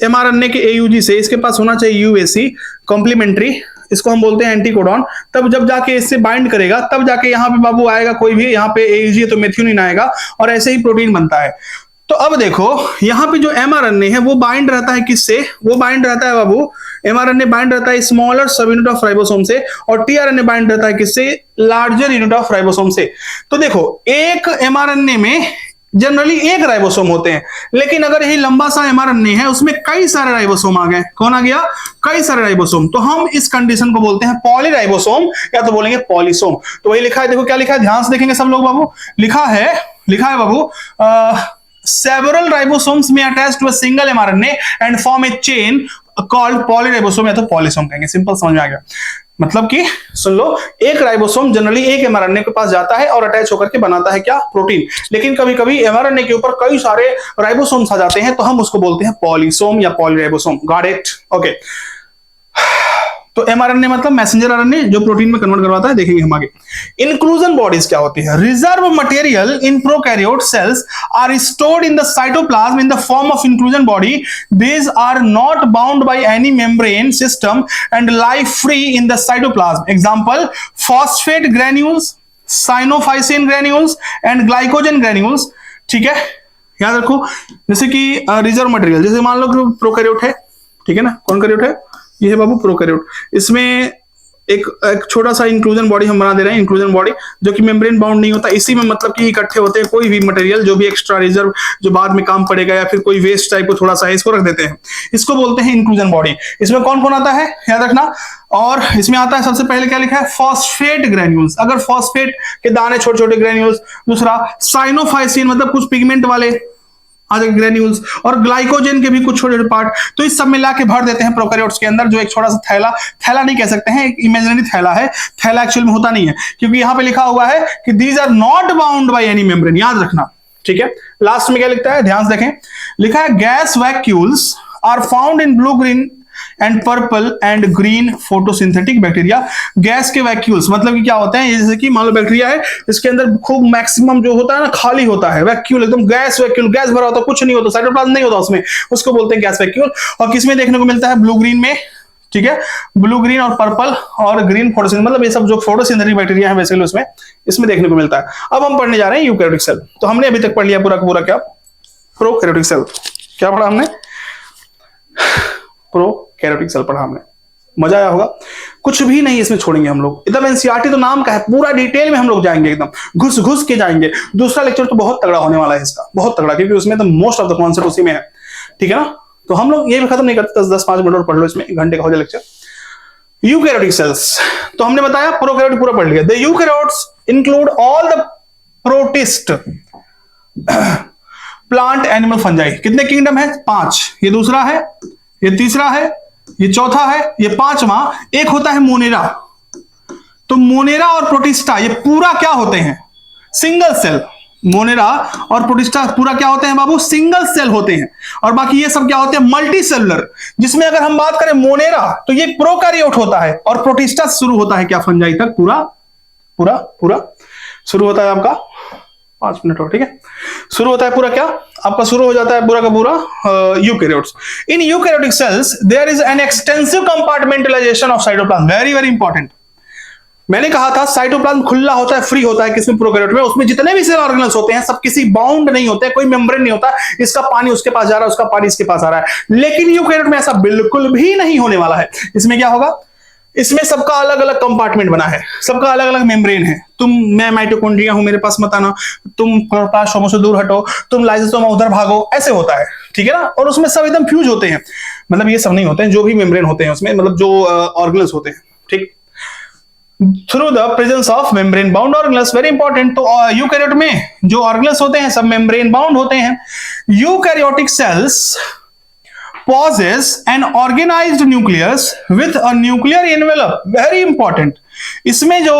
mRNA के AUG से इसके पास होना चाहिए UAC कॉम्प्लीमेंट्री, इसको हम बोलते हैं एंटीकोडॉन। तब जब जाके इससे बाइंड करेगा, तब जाके यहां पे बाबू आएगा कोई भी, यहां पे AUG है तो मेथियोनिन आएगा और ऐसे ही प्रोटीन बनता है। तो अब देखो यहां पे जो mRNA है वो बाइंड रहता है किससे? वो बाइंड रहता है बाबू, mRNA बाइंड रहता है स्मॉलर सब यूनिट ऑफ राइबोसोम से, और tRNA बाइंड रहता है किससे? लार्जर यूनिट ऑफ राइबोसोम से। तो देखो एक mRNA में जनरली एक राइबोसोम होते हैं, लेकिन अगर यही लंबा सा mRNA है उसमें कई सारे राइबोसोम आ गए। कौन आ गया? कई सारे राइबोसोम। तो हम इस कंडीशन को बोलते हैं पॉलीराइबोसोम, या तो बोलेंगे पॉलीसोम। तो वही लिखा है, देखो क्या लिखा है, ध्यान से देखेंगे सब लोग बाबू। लिखा है बाबू, several ribosomes may attach to a single mRNA and form a chain called polyribosome, या तो पॉलीसोम कहेंगे। सिंपल समझ में आ गया, मतलब कि सुन लो, एक राइबोसोम जनरली एक mRNA के पास जाता है और अटैच होकर के बनाता है क्या? प्रोटीन। लेकिन कभी कभी mRNA के ऊपर कई सारे राइबोसोम्स आ जाते हैं, तो हम उसको बोलते हैं पॉलीसोम या पॉलीराइबोसोम। Got it? ओके। तो mRNA मतलब मैसेंजर RNA, जो प्रोटीन में कन्वर्ट करवाता है, देखेंगे हम आगे। इंक्लूजन बॉडीज क्या होती है? Reserve material in prokaryote cells are stored in the cytoplasm in the form of inclusion body. These are not bound by any membrane system and lie free in the cytoplasm. Example phosphate granules, cyanophycin granules and glycogen granules. ठीक है, याद रखो। जैसे कि reserve material, जैसे मान लो कि prokaryote है, ठीक है ना, कौन कैरियोट है? ये है बाबू प्रोकैरियोट। इसमें एक छोटा सा इंक्लूजन बॉडी हम बना दे रहे हैं, इंक्लूजन बॉडी जो कि मेम्ब्रेन बाउंड नहीं होता। इसी में मतलब कि इकट्ठे होते हैं कोई भी मटेरियल जो भी एक्स्ट्रा रिजर्व जो बाद में काम पड़ेगा, या फिर कोई वेस्ट टाइप को थोड़ा सा है, इसको रख देते हैं, इसको बोलते हैं इंक्लूजन बॉडी। इसमें कौन कौन आता है याद रखना। और इसमें आता है सबसे पहले क्या लिखा है? फॉस्फेट ग्रैन्यूल्स, अगर फॉस्फेट के दाने छोटे छोटे ग्रैन्यूल्स। दूसरा साइनोफाइसिन मतलब कुछ पिगमेंट वाले ग्रैन्यूल्स, और ग्लाइकोजन के भी कुछ छोटे छोटे पार्ट। तो इस सब मिला के भर देते हैं प्रोकैरियोट्स के अंदर, जो एक छोटा सा थैला नहीं कह सकते हैं, एक इमेजिनरी थैला है। थैला एक्चुअल में होता नहीं है, क्योंकि यहां पे लिखा हुआ है कि these are not bound by any membrane, याद रखना। ठीक है, लास्ट में क्या लिखता है, ध्यान से देखें। लिखा है gas vacuoles are found in blue green and purple and green photosynthetic bacteria. Gas के वैक्यूल्स मतलब कि क्या होते हैं? जैसे कि मान लो बैक्टीरिया है, इसके अंदर खूब मैक्सिमम जो होता है ना, खाली होता है, वैक्यूल एकदम गैस वैक्यूल, गैस भरा होता है, कुछ नहीं होता, साइटोप्लाज्म नहीं होता उसमें, उसको बोलते हैं गैस वैक्यूल। और किसमें देखने को मिलता है? ब्लू ग्रीन में। ठीक है, ब्लू ग्रीन और पर्पल और ग्रीन फोटोसिंथेटिक, मतलब ये सब जो फोटोसिंथेटिक बैक्टीरिया है बेसिकली उसमें, इसमें देखने को मिलता है। अब हम पढ़ने जा रहे हैं यूकैरियोटिक सेल। तो हमने अभी तक पढ़ लिया पूरा का पूरा क्या? Prokaryotic cell. क्या पढ़ा हमने? प्रोकैरियोटिक सेल पढ़ा हमने। मजा आया होगा। कुछ भी नहीं इसमें छोड़ेंगे हम लोग, एकदम एनसीईआरटी तो नाम का है, पूरा डिटेल में हम लोग जाएंगे, एकदम घुस घुस के जाएंगे। दूसरा लेक्चर तो बहुत तगड़ा होने वाला है इसका, बहुत तगड़ा, क्योंकि उसमें तो मोस्ट ऑफ द कॉन्सेप्ट उसी में है। ठीक है ना, तो हम लोग ये भी खत्म नहीं करते, 10-5 मिनट और पढ़ लो, इसमें 1 घंटे का हो जाए लेक्चर। यूकैरियोटिक सेल्स तो हमने बताया, प्रोकैरियोट पूरा पढ़ लिया। The eukaryotes include all the protist plant animal fungi. कितने किंगडम है? 5। ये दूसरा है, ये तीसरा है, ये चौथा है, ये 5वां। एक होता है मोनेरा। तो मोनेरा और प्रोटिस्टा ये पूरा क्या होते हैं? Single cell. मोनेरा और प्रोटिस्टा पूरा क्या होते हैं बाबू? सिंगल सेल होते हैं। और बाकी ये सब क्या होते हैं? Multi cellular. जिसमें अगर हम बात करें मोनेरा तो ये प्रोकैरियोट होता है, और प्रोटिस्टा शुरू होता है क्या? फंजाई तक पूरा पूरा पूरा शुरू होता है आपका। 5 मिनट और, ठीक है। शुरू होता है पूरा क्या आपका? शुरू हो जाता है पूरा का पूरा eukaryotes. In eukaryotic cells there is an extensive compartmentalization of cytoplasm. Very very important. मैंने कहा था साइटोप्लाज्म खुला होता है, फ्री होता है, किसमें? प्रोकैरियोट में। उसमें जितने भी सेल ऑर्गेनल्स होते हैं सब किसी बाउंड नहीं होते, कोई मेम्ब्रेन नहीं होता, इसका पानी उसके पास जा रहा है, उसका पानी इसके पास आ रहा है। लेकिन यूकैरियोट में ऐसा बिल्कुल भी नहीं होने वाला है। इसमें क्या होगा? इसमें सबका अलग अलग कंपार्टमेंट बना है, सबका अलग अलग मेम्ब्रेन है। मैं माइटोकॉन्ड्रिया हूं, मेरे पास मत आना, तुम क्लोरोप्लास्ट से दूर हटो, तुम लाइसोसोम उधर भागो, ऐसे होता है, ठीक है ना। और उसमें सब एकदम फ्यूज होते हैं, मतलब ये सब नहीं होते हैं, जो भी मेम्ब्रेन होते हैं उसमें, मतलब जो ऑर्गेनल्स होते हैं, ठीक, through the presence of membrane bound organelles, very important. तो यूकैरियोट में जो ऑर्गेनल्स होते हैं सब मेम्ब्रेन बाउंड होते हैं। Eukaryotic cells possess an organized nucleus with a nuclear envelope, very important। इसमें जो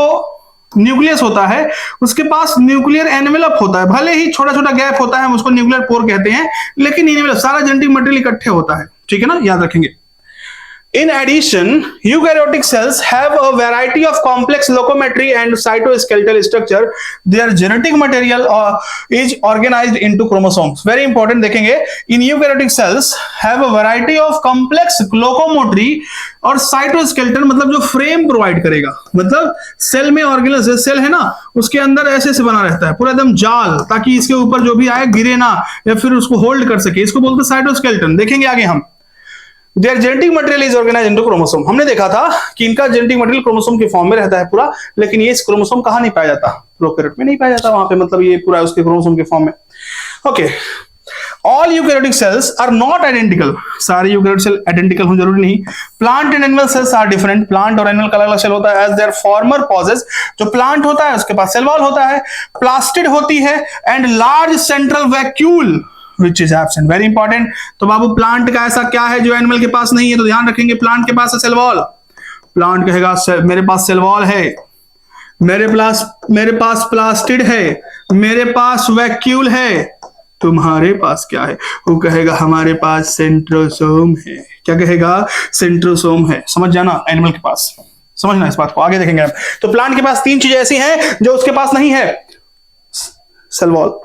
न्यूक्लियस होता है उसके पास न्यूक्लियर एनवेलप होता है, भले ही छोटा छोटा गैप होता है, हम उसको न्यूक्लियर पोर कहते हैं, लेकिन एनवेलप सारा जेनेटिक मटेरियल इकट्ठे होता है, ठीक है ना, याद रखेंगे। In addition, eukaryotic cells have a variety of complex locomotory and cytoskeletal structure. Their genetic material is organized into chromosomes. Very important, देखेंगे। In eukaryotic cells have a variety of complex locomotory और cytoskeleton, मतलब जो frame provide करेगा, मतलब cell में organelles है, cell है ना, उसके अंदर ऐसे ऐसे बना रहता है पूरा एकदम जाल, ताकि इसके ऊपर जो भी आए गिरे ना, या फिर उसको होल्ड कर सके, इसको बोलते हैं साइटोस्केलेटन। देखेंगे आगे हम। Their genetic material is organized into chromosome। हमने देखा था कि इनका जेनेटिक मटेरियल क्रोमोसोम के फॉर्म में रहता है पूरा, लेकिन ये इस क्रोमोसोम कहां नहीं पाया जाता? प्रोकैरियोट में नहीं पाया जाता, वहां पे मतलब ये पूरा उसके क्रोमोसोम के फॉर्म में। Okay, all eukaryotic cells are not identical. सारे यूकैरियोटिक सेल आइडेंटिकल हो जरूरी नहीं। Plant and animal cells are different. Plant और एनिमल का अलग अलग सेल होता है। एज देयर फॉर्मर पॉजेस, जो प्लांट होता है उसके पास सेल वॉल होता है, प्लास्टिड होती है, and large central vacuole which is absent, very important। तो बाबू प्लांट का ऐसा क्या है जो एनिमल के पास नहीं है? तो ध्यान रखेंगे, प्लांट के पास है सेल वॉल। प्लांट कहेगा मेरे पास सेल वॉल है, मेरे पास प्लास्टिड है, मेरे पास वैक्यूल है। तुम्हारे पास क्या है? वो कहेगा हमारे पास सेंट्रोसोम है। क्या कहेगा? सेंट्रोसोम है। समझ जाना, एनिमल के पास, समझना इस बात को, आगे देखेंगे। तो प्लांट के पास तीन चीजें ऐसी हैं जो उसके पास नहीं है, सेल वॉल,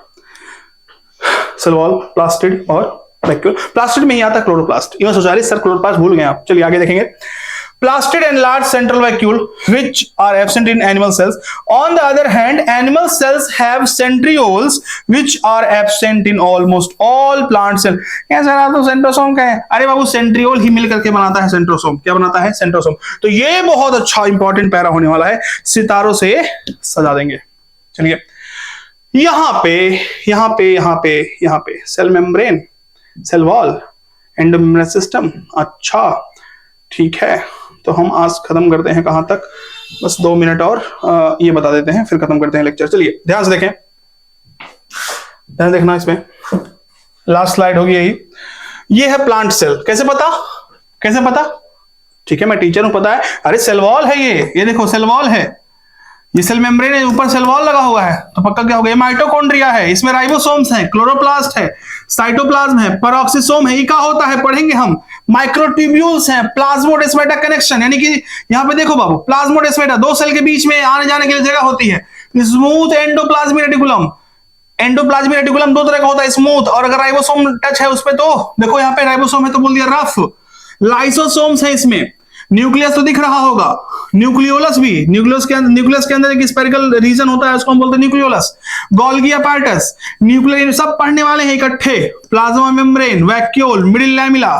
प्लास्टिड और वैक्यूल। प्लास्टिड में ही आता क्लोरोप्लास्ट। इवन सोचा सर क्लोरोप्लास्ट भूल गए आप, चलिए आगे देखेंगे। Plastid and large central vacuole which are absent in animal cells. On the other hand, animal cells have centrioles which are absent in almost all plant cells। क्या sir आप तो सेंट्रोसोम का है? अरे बाबू सेंट्रियोल ही मिल करके बनाता है सेंट्रोसोम। क्या बनाता है? सेंट्रोसोम। तो ये बहुत अच्छा इंपॉर्टेंट पैरा होने वाला है, सितारों से सजा देंगे। चलिए यहां पे cell membrane, cell wall, endomembrane system. अच्छा ठीक है, तो हम आज खत्म करते हैं कहां तक? बस 2 मिनट और ये बता देते हैं, फिर खत्म करते हैं लेक्चर। चलिए ध्यान से देखें, ध्यान देखना, इसमें लास्ट स्लाइड होगी यही। ये है प्लांट सेल। कैसे पता? ठीक है, मैं टीचर हूं, पता है। अरे सेल वॉल है ये देखो सेल वॉल है, ये सेल मेम्ब्रेन है, ऊपर सेल वॉल लगा हुआ है, तो पक्का क्या हो गया? माइटोकॉन्ड्रिया है, इसमें राइबोसोम्स हैं, क्लोरोप्लास्ट है, साइटोप्लाज्म है, पेरोक्सिसोम है, ये क्या होता है पढ़ेंगे हम, माइक्रोट्यूब्यूल्स हैं, प्लाज्मोडेस्माटा कनेक्शन, यानी कि यहाँ पे देखो बाबू, प्लाज्मोडेस्माटा, दो सेल के बीच में आने जाने के लिए जगह होती है। Smooth endoplasmic reticulum, endoplasmic reticulum दो तरह का होता है, स्मूथ, और अगर राइबोसोम टच है उस पे तो देखो यहाँ पे राइबोसोम है तो बोल दिया रफ। लाइसोसोम्स है इसमें, न्यूक्लियस तो दिख रहा होगा, न्यूक्लियोलस भी, न्यूक्लियस के अंदर एक स्पेरिकल रीजन होता है, उसको हम बोलते हैं न्यूक्लियोलस। गोल्गी अपैरेटस, न्यूक्लियर, सब पढ़ने वाले हैं इकट्ठे। Plasma membrane, vacuole, middle lamella,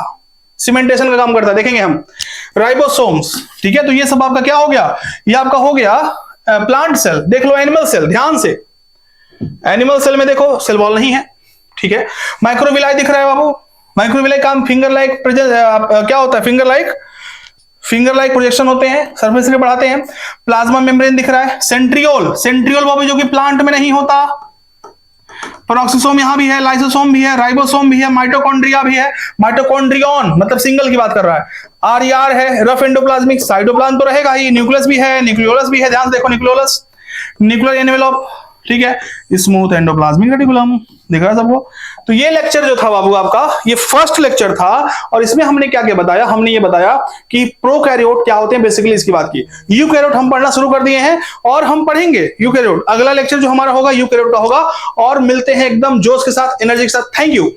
cementation का काम करता है, देखेंगे हम। राइबोसोम्स, ठीक है, तो ये सब आपका क्या हो गया? ये आपका हो गया प्लांट सेल। देख लो एनिमल सेल, ध्यान से, एनिमल सेल में देखो सेल वॉल नहीं है, ठीक है। माइक्रोविलाई दिख रहा है बाबू, माइक्रोविलाई काम फिंगर लाइक क्या होता है? फिंगर लाइक प्रोजेक्शन होते हैं, सरफेस के बढ़ाते हैं। प्लाज्मा मेम्ब्रेन दिख रहा है। सेंट्रियोल बाबू जो कि प्लांट में नहीं होता। पेरोक्सिसोम यहां भी है, लाइसोसोम भी है, राइबोसोम भी है, माइटोकॉन्ड्रिया भी है। माइटोकॉन्ड्रियन मतलब सिंगल की बात कर रहा है। आर है, रफ एंडोप्लाज्मिक, साइटोप्लाज्म तो रहेगा ही, न्यूक्लियस भी है, न्यूक्लियोलस भी है, ध्यान से देखो, न्यूक्लियोलस, न्यूक्लियर एनवेलप, ठीक है, स्मूथ एंडोप्लाज्मिक रेटिकुलम, दिख रहा है सबको। तो ये लेक्चर जो था बाबू आपका, ये फर्स्ट लेक्चर था, और इसमें हमने क्या क्या बताया? हमने ये बताया कि प्रोकैरियोट क्या होते हैं, बेसिकली इसकी बात की। यूकैरियोट हम पढ़ना शुरू कर दिए हैं और हम पढ़ेंगे यूकैरियोट। अगला लेक्चर जो हमारा होगा यूकैरियोट का होगा, और मिलते हैं एकदम जोश के साथ, एनर्जी के साथ। Thank you.